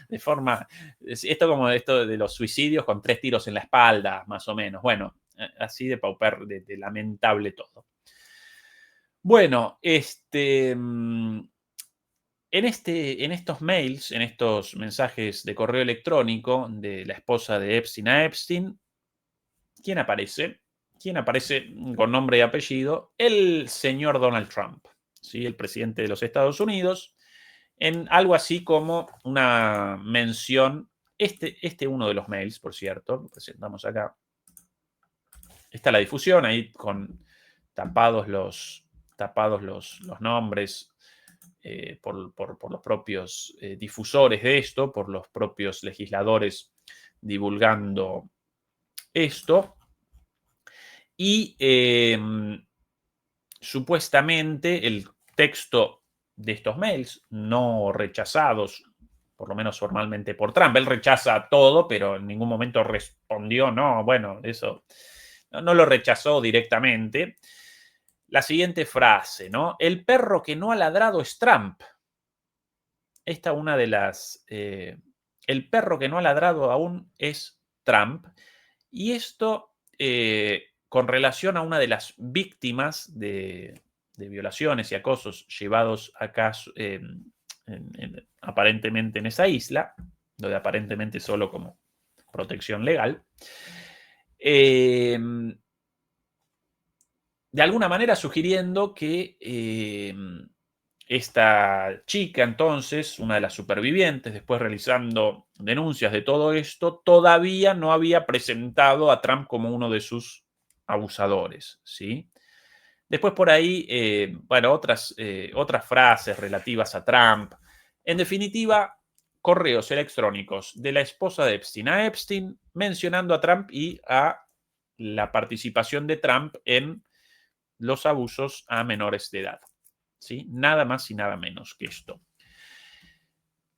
Speaker 1: de forma, esto como esto de los suicidios con 3 tiros en la espalda, más o menos. Bueno, así de lamentable todo. Bueno, en estos mails, en estos mensajes de correo electrónico de la esposa de Epstein a Epstein, ¿quién aparece? ¿Quién aparece con nombre y apellido? El señor Donald Trump, ¿sí? El presidente de los Estados Unidos, en algo así como una mención, uno de los mails, por cierto, lo presentamos acá. Está la difusión ahí con tapados los nombres por los propios difusores de esto, por los propios legisladores divulgando esto. Y supuestamente el texto de estos mails no rechazados por lo menos formalmente, por Trump. Él rechaza todo, pero en ningún momento respondió, no, bueno, eso no lo rechazó directamente. La siguiente frase, ¿no? El perro que no ha ladrado es Trump. Esta es una de las... el perro que no ha ladrado aún es Trump. Y esto con relación a una de las víctimas de violaciones y acosos llevados a caso aparentemente en esa isla, lo de aparentemente solo como protección legal, de alguna manera sugiriendo que esta chica, entonces, una de las supervivientes, después realizando denuncias de todo esto, todavía no había presentado a Trump como uno de sus abusadores, ¿sí? Después por ahí, bueno, otras frases relativas a Trump. En definitiva, correos electrónicos de la esposa de Epstein a Epstein mencionando a Trump y a la participación de Trump en los abusos a menores de edad. ¿Sí? Nada más y nada menos que esto.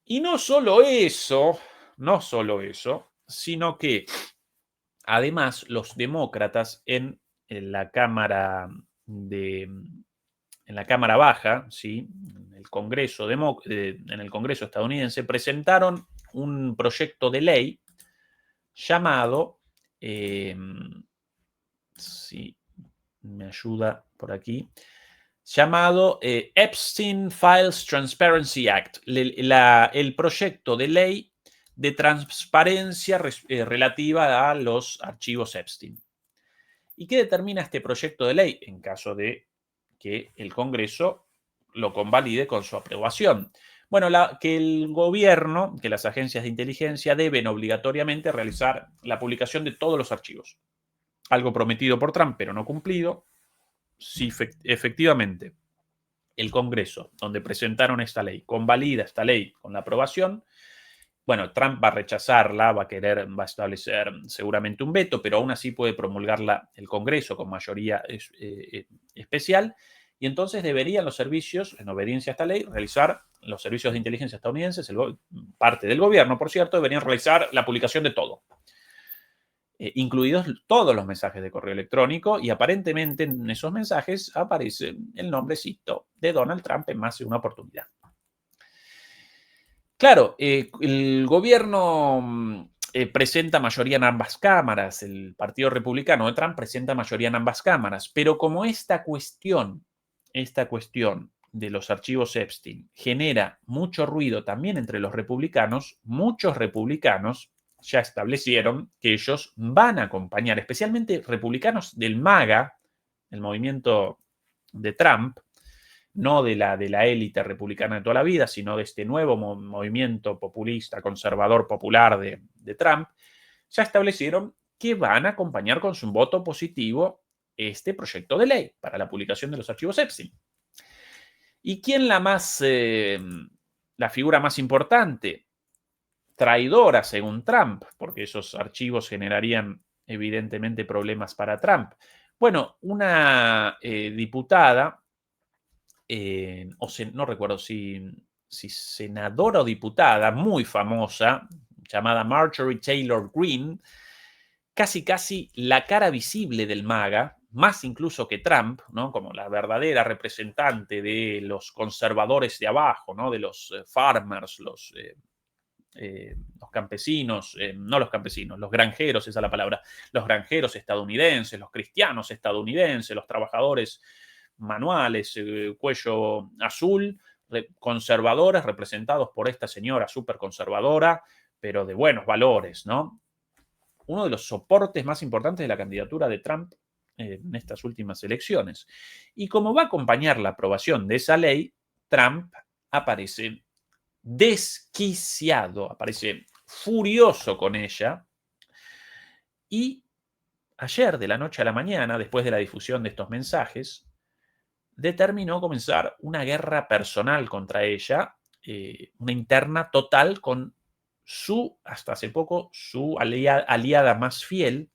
Speaker 1: Y no solo eso, sino que además los demócratas en la Cámara Baja, ¿sí? en el Congreso estadounidense, presentaron un proyecto de ley llamado, si me ayuda por aquí, llamado Epstein Files Transparency Act, el proyecto de ley de transparencia relativa a los archivos Epstein. ¿Y qué determina este proyecto de ley en caso de que el Congreso lo convalide con su aprobación? Bueno, que el gobierno, que las agencias de inteligencia deben obligatoriamente realizar la publicación de todos los archivos. Algo prometido por Trump, pero no cumplido. Si efectivamente el Congreso, donde presentaron esta ley, convalida esta ley con la aprobación, bueno, Trump va a rechazarla, va a establecer seguramente un veto, pero aún así puede promulgarla el Congreso con mayoría especial, y entonces deberían los servicios, en obediencia a esta ley, realizar los servicios de inteligencia estadounidenses, parte del gobierno, por cierto, deberían realizar la publicación de todo. Incluidos todos los mensajes de correo electrónico, y aparentemente en esos mensajes aparece el nombrecito de Donald Trump en más de una oportunidad. Claro, el gobierno presenta mayoría en ambas cámaras, el Partido Republicano de Trump presenta mayoría en ambas cámaras, pero como esta cuestión de los archivos Epstein genera mucho ruido también entre los republicanos, muchos republicanos ya establecieron que ellos van a acompañar, especialmente republicanos del MAGA, el movimiento de Trump, no de la élite republicana de toda la vida, sino de este nuevo movimiento populista, conservador, popular de Trump, ya establecieron que van a acompañar con su voto positivo este proyecto de ley para la publicación de los archivos Epstein. ¿Y quién la figura más importante? Traidora, según Trump, porque esos archivos generarían evidentemente problemas para Trump. Bueno, una diputada, no recuerdo si senadora o diputada muy famosa, llamada Marjorie Taylor Greene, casi la cara visible del MAGA, más incluso que Trump, ¿no? Como la verdadera representante de los conservadores de abajo, ¿no? De los farmers, los campesinos, no los campesinos, los granjeros, esa es la palabra, los granjeros estadounidenses, los cristianos estadounidenses, los trabajadores manuales, cuello azul, conservadores, representados por esta señora súper conservadora, pero de buenos valores, ¿no? Uno de los soportes más importantes de la candidatura de Trump en estas últimas elecciones. Y como va a acompañar la aprobación de esa ley, Trump aparece desquiciado, aparece furioso con ella, y ayer, de la noche a la mañana, después de la difusión de estos mensajes, determinó comenzar una guerra personal contra ella, una interna total con hasta hace poco, su aliada más fiel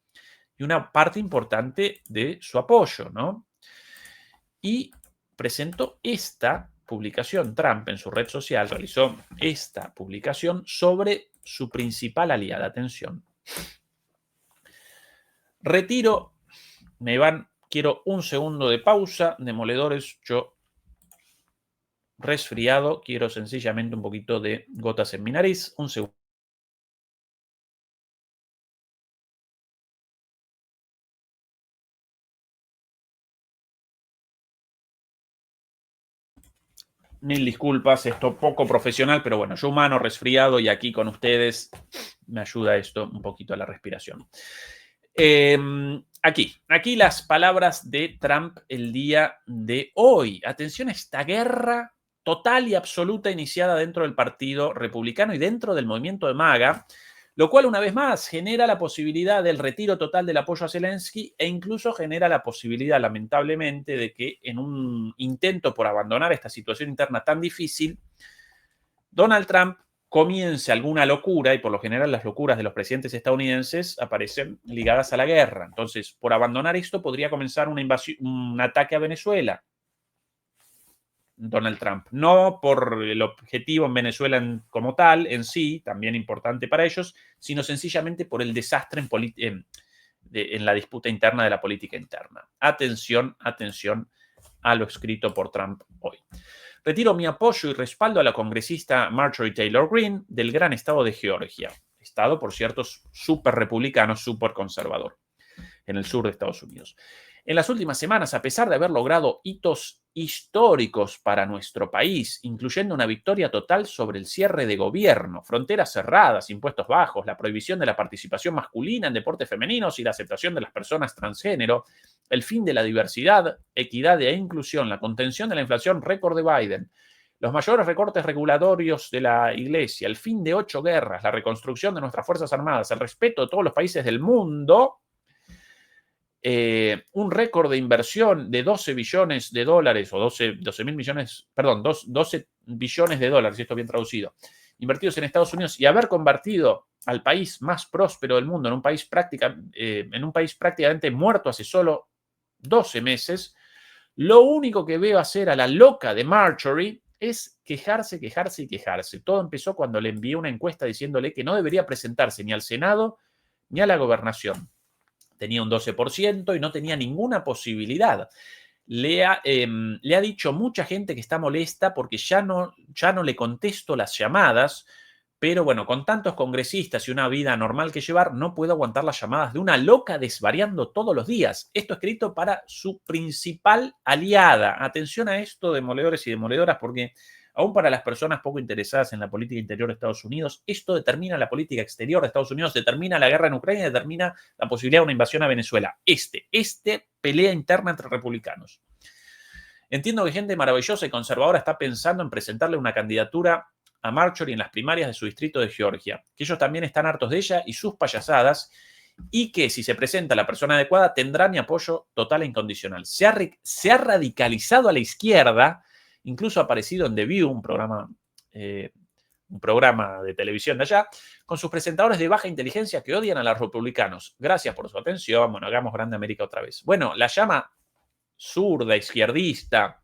Speaker 1: y una parte importante de su apoyo, ¿no? Y presentó esta publicación, Trump en su red social realizó esta publicación sobre su principal aliada. Atención. Retiro, quiero un segundo de pausa, demoledores, yo resfriado, quiero sencillamente un poquito de gotas en mi nariz, un segundo. Mil disculpas, esto poco profesional, pero bueno, yo humano, resfriado y aquí con ustedes me ayuda esto un poquito a la respiración. Aquí las palabras de Trump el día de hoy. Atención a esta guerra total y absoluta iniciada dentro del Partido Republicano y dentro del movimiento de MAGA, lo cual una vez más genera la posibilidad del retiro total del apoyo a Zelensky e incluso genera la posibilidad, lamentablemente, de que en un intento por abandonar esta situación interna tan difícil, Donald Trump comience alguna locura, y por lo general las locuras de los presidentes estadounidenses aparecen ligadas a la guerra. Entonces, por abandonar esto podría comenzar una invasión, un ataque a Venezuela. Donald Trump, no por el objetivo en Venezuela como tal, en sí, también importante para ellos, sino sencillamente por el desastre en la disputa interna de la política interna. Atención, atención a lo escrito por Trump hoy. Retiro mi apoyo y respaldo a la congresista Marjorie Taylor Greene del gran estado de Georgia, estado, por cierto, súper republicano, súper conservador, en el sur de Estados Unidos. En las últimas semanas, a pesar de haber logrado hitos históricos para nuestro país, incluyendo una victoria total sobre el cierre de gobierno, fronteras cerradas, impuestos bajos, la prohibición de la participación masculina en deportes femeninos y la aceptación de las personas transgénero, el fin de la diversidad, equidad e inclusión, la contención de la inflación récord de Biden, los mayores recortes regulatorios de la Iglesia, el fin de 8 guerras, la reconstrucción de nuestras Fuerzas Armadas, el respeto de todos los países del mundo, un récord de inversión de 12 billones de dólares, o 12 mil millones, perdón, 12 billones de dólares, esto bien traducido, invertidos en Estados Unidos, y haber convertido al país más próspero del mundo en un país prácticamente muerto hace solo 12 meses, lo único que veo hacer a la loca de Marjorie es quejarse, quejarse y quejarse. Todo empezó cuando le envié una encuesta diciéndole que no debería presentarse ni al Senado ni a la gobernación. Tenía un 12% y no tenía ninguna posibilidad. Le ha dicho mucha gente que está molesta porque ya no le contesto las llamadas, pero bueno, con tantos congresistas y una vida normal que llevar, no puedo aguantar las llamadas de una loca desvariando todos los días. Esto escrito para su principal aliada. Atención a esto, demoledores y demoledoras, porque aún para las personas poco interesadas en la política interior de Estados Unidos, esto determina la política exterior de Estados Unidos, determina la guerra en Ucrania y determina la posibilidad de una invasión a Venezuela. Pelea interna entre republicanos. Entiendo que gente maravillosa y conservadora está pensando en presentarle una candidatura a Marjorie en las primarias de su distrito de Georgia, que ellos también están hartos de ella y sus payasadas, y que si se presenta la persona adecuada tendrá mi apoyo total e incondicional. Se ha radicalizado a la izquierda, incluso ha aparecido en The View, un programa de televisión de allá, con sus presentadores de baja inteligencia que odian a los republicanos. Gracias por su atención. Bueno, hagamos grande América otra vez. Bueno, la llama zurda, izquierdista,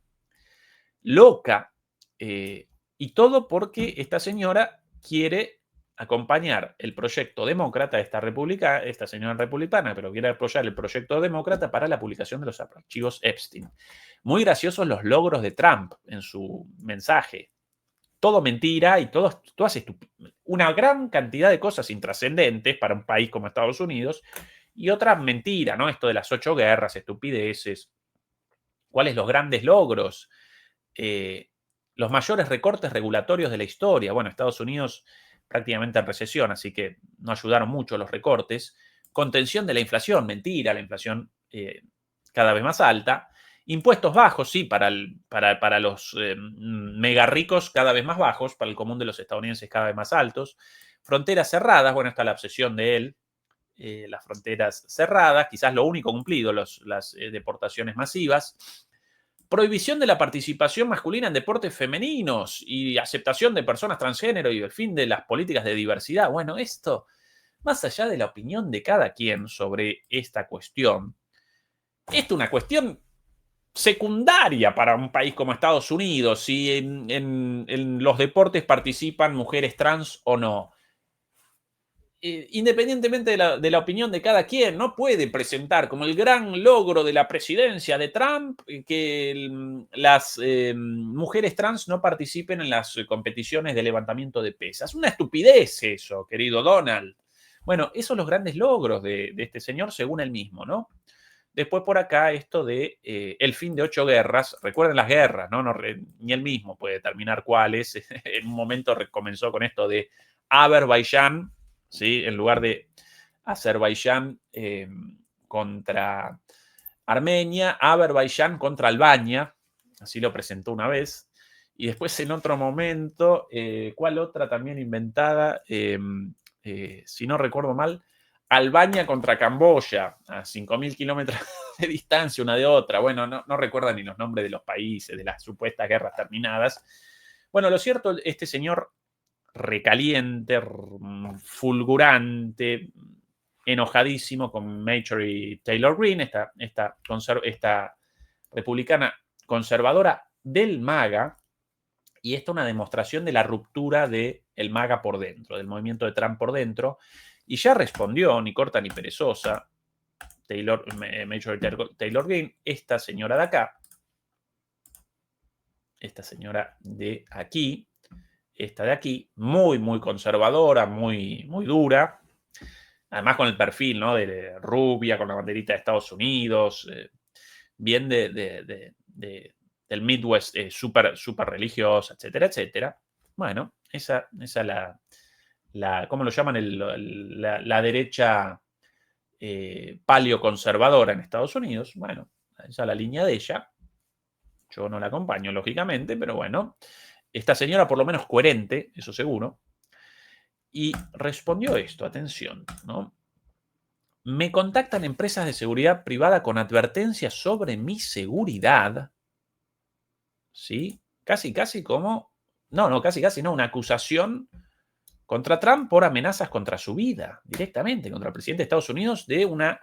Speaker 1: loca, y todo porque esta señora quiere acompañar el proyecto demócrata, esta señora republicana, pero quiere apoyar el proyecto demócrata para la publicación de los archivos Epstein. Muy graciosos los logros de Trump en su mensaje. Todo mentira y una gran cantidad de cosas intrascendentes para un país como Estados Unidos y otra mentira, ¿no? Esto de las 8 guerras, estupideces. ¿Cuáles los grandes logros? Los mayores recortes regulatorios de la historia. Bueno, Estados Unidos prácticamente en recesión, así que no ayudaron mucho los recortes. Contención de la inflación, mentira, la inflación cada vez más alta. Impuestos bajos, sí, para los mega ricos cada vez más bajos, para el común de los estadounidenses cada vez más altos. Fronteras cerradas, bueno, está la obsesión de él, las fronteras cerradas, quizás lo único cumplido, las deportaciones masivas. Prohibición de la participación masculina en deportes femeninos y aceptación de personas transgénero y el fin de las políticas de diversidad. Bueno, esto, más allá de la opinión de cada quien sobre esta cuestión, esto es una cuestión secundaria para un país como Estados Unidos, si en los deportes participan mujeres trans o no. Independientemente de la opinión de cada quien, no puede presentar como el gran logro de la presidencia de Trump que las mujeres trans no participen en las competiciones de levantamiento de pesas. Una estupidez eso, querido Donald. Bueno, esos son los grandes logros de este señor, según él mismo, ¿no? Después por acá esto de el fin de 8 guerras. Recuerden las guerras, ¿no? Ni él mismo puede determinar cuáles. En un momento comenzó con esto de Azerbaiyán, ¿sí? En lugar de Azerbaiyán contra Armenia, Azerbaiyán contra Albania. Así lo presentó una vez. Y después en otro momento, ¿cuál otra también inventada? Si no recuerdo mal, Albania contra Camboya, a 5.000 kilómetros de distancia una de otra. Bueno, no recuerdan ni los nombres de los países, de las supuestas guerras terminadas. Bueno, lo cierto, este señor recaliente, fulgurante, enojadísimo con Marjorie Taylor Greene, esta republicana conservadora del MAGA, y esta es una demostración de la ruptura del MAGA por dentro, del movimiento de Trump por dentro. Y ya respondió, ni corta ni perezosa, Marjorie Taylor Greene, esta señora de acá, esta señora de aquí, esta de aquí, muy, muy conservadora, muy, muy dura, además con el perfil, ¿no? De rubia, con la banderita de Estados Unidos, bien del Midwest, súper religiosa, etcétera, etcétera. Bueno, esa ¿cómo lo llaman? La derecha paleoconservadora en Estados Unidos. Bueno, esa es la línea de ella. Yo no la acompaño, lógicamente, pero bueno. Esta señora por lo menos coherente, eso seguro. Y respondió esto, atención, ¿no? Me contactan empresas de seguridad privada con advertencias sobre mi seguridad. ¿Sí? Casi como... No, casi no, una acusación contra Trump por amenazas contra su vida, directamente, contra el presidente de Estados Unidos, de una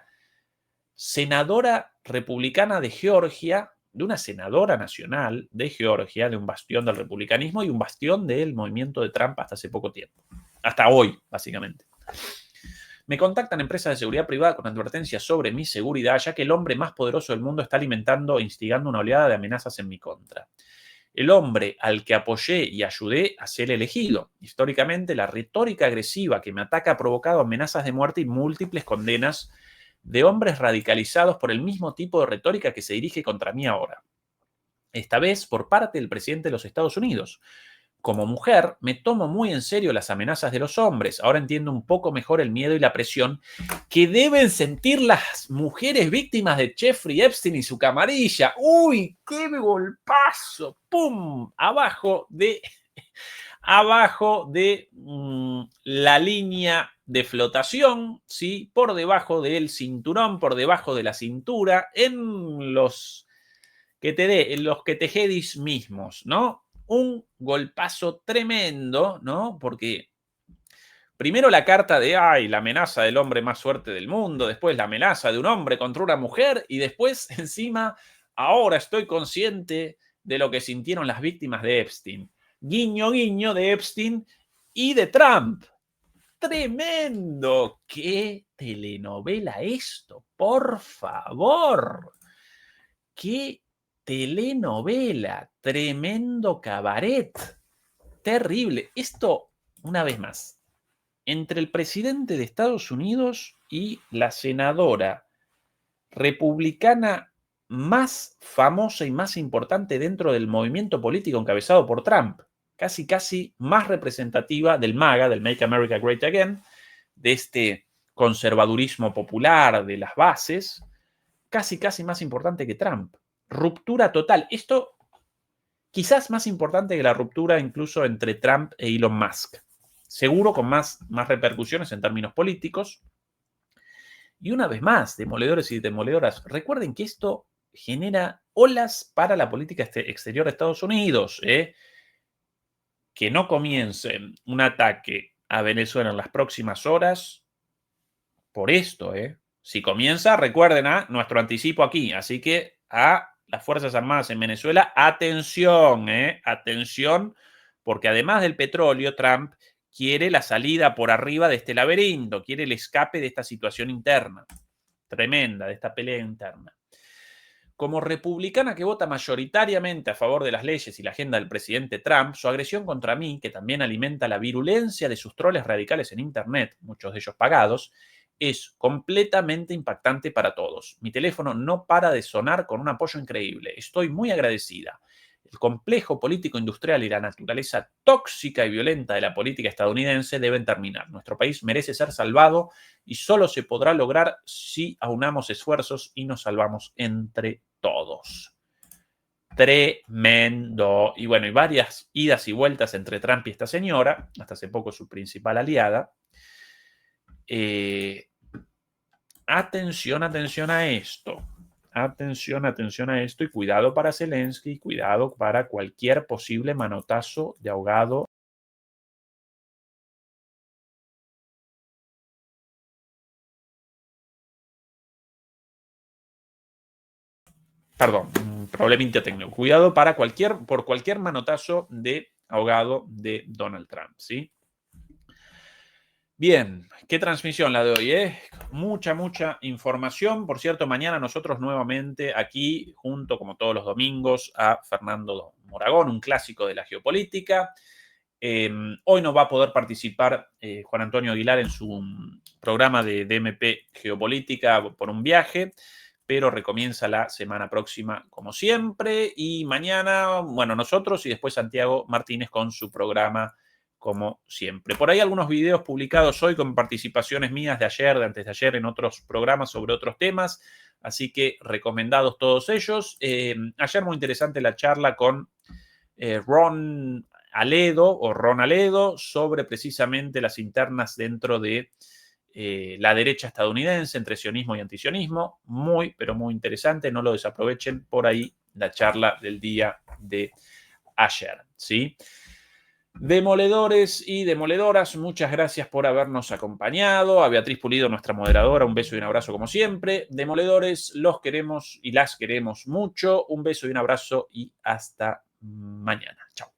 Speaker 1: senadora republicana de Georgia, de una senadora nacional de Georgia, de un bastión del republicanismo y un bastión del movimiento de Trump hasta hace poco tiempo. Hasta hoy, básicamente. Me contactan empresas de seguridad privada con advertencias sobre mi seguridad, ya que el hombre más poderoso del mundo está alimentando e instigando una oleada de amenazas en mi contra. El hombre al que apoyé y ayudé a ser elegido. Históricamente, la retórica agresiva que me ataca ha provocado amenazas de muerte y múltiples condenas de hombres radicalizados por el mismo tipo de retórica que se dirige contra mí ahora. Esta vez por parte del presidente de los Estados Unidos. Como mujer, me tomo muy en serio las amenazas de los hombres. Ahora entiendo un poco mejor el miedo y la presión que deben sentir las mujeres víctimas de Jeffrey Epstein y su camarilla. ¡Uy, qué golpazo! ¡Pum! Abajo de la línea de flotación, ¿sí? Por debajo del cinturón, por debajo de la cintura, en los quetejedis mismos, ¿no? Un golpazo tremendo, ¿no? Porque primero la carta de, la amenaza del hombre más fuerte del mundo, después la amenaza de un hombre contra una mujer y después, encima, ahora estoy consciente de lo que sintieron las víctimas de Epstein. Guiño, guiño de Epstein y de Trump. ¡Tremendo! ¡Qué telenovela esto! ¡Por favor! ¡Qué telenovela! ¡Tremendo cabaret! Terrible. Esto, una vez más, entre el presidente de Estados Unidos y la senadora republicana más famosa y más importante dentro del movimiento político encabezado por Trump. Casi más representativa del MAGA, del Make America Great Again, de este conservadurismo popular de las bases, casi más importante que Trump. Ruptura total. Esto quizás más importante que la ruptura incluso entre Trump e Elon Musk. Seguro con más repercusiones en términos políticos. Y una vez más, demoledores y demoledoras, recuerden que esto genera olas para la política exterior de Estados Unidos. Que no comience un ataque a Venezuela en las próximas horas por esto. Si comienza, recuerden a nuestro anticipo aquí. Así que a las Fuerzas Armadas en Venezuela, atención, atención, porque además del petróleo, Trump quiere la salida por arriba de este laberinto, quiere el escape de esta situación interna, tremenda, de esta pelea interna. Como republicana que vota mayoritariamente a favor de las leyes y la agenda del presidente Trump, su agresión contra mí, que también alimenta la virulencia de sus troles radicales en Internet, muchos de ellos pagados, es completamente impactante para todos. Mi teléfono no para de sonar con un apoyo increíble. Estoy muy agradecida. El complejo político-industrial y la naturaleza tóxica y violenta de la política estadounidense deben terminar. Nuestro país merece ser salvado y solo se podrá lograr si aunamos esfuerzos y nos salvamos entre todos. Tremendo. Y bueno, y varias idas y vueltas entre Trump y esta señora, hasta hace poco su principal aliada. Atención, atención a esto. Atención a esto y cuidado para Zelensky, cuidado para cualquier posible manotazo de ahogado. Perdón, problemita técnico. Cuidado para por cualquier manotazo de ahogado de Donald Trump, ¿sí? Bien, qué transmisión la de hoy, ¿eh? Mucha información. Por cierto, mañana nosotros nuevamente aquí, junto como todos los domingos, a Fernando Moragón, un clásico de la geopolítica. Hoy no va a poder participar Juan Antonio Aguilar en su programa de DMP Geopolítica por un viaje, pero recomienza la semana próxima como siempre. Y mañana, bueno, nosotros y después Santiago Martínez con su programa como siempre. Por ahí algunos videos publicados hoy con participaciones mías de ayer, de antes de ayer en otros programas sobre otros temas, así que recomendados todos ellos. Ayer muy interesante la charla con Ron Aledo sobre precisamente las internas dentro de la derecha estadounidense entre sionismo y antisionismo. Muy, pero muy interesante. No lo desaprovechen. Por ahí la charla del día de ayer, ¿sí? Demoledores y demoledoras, muchas gracias por habernos acompañado. A Beatriz Pulido, nuestra moderadora, un beso y un abrazo como siempre. Demoledores, los queremos y las queremos mucho. Un beso y un abrazo y hasta mañana. Chao.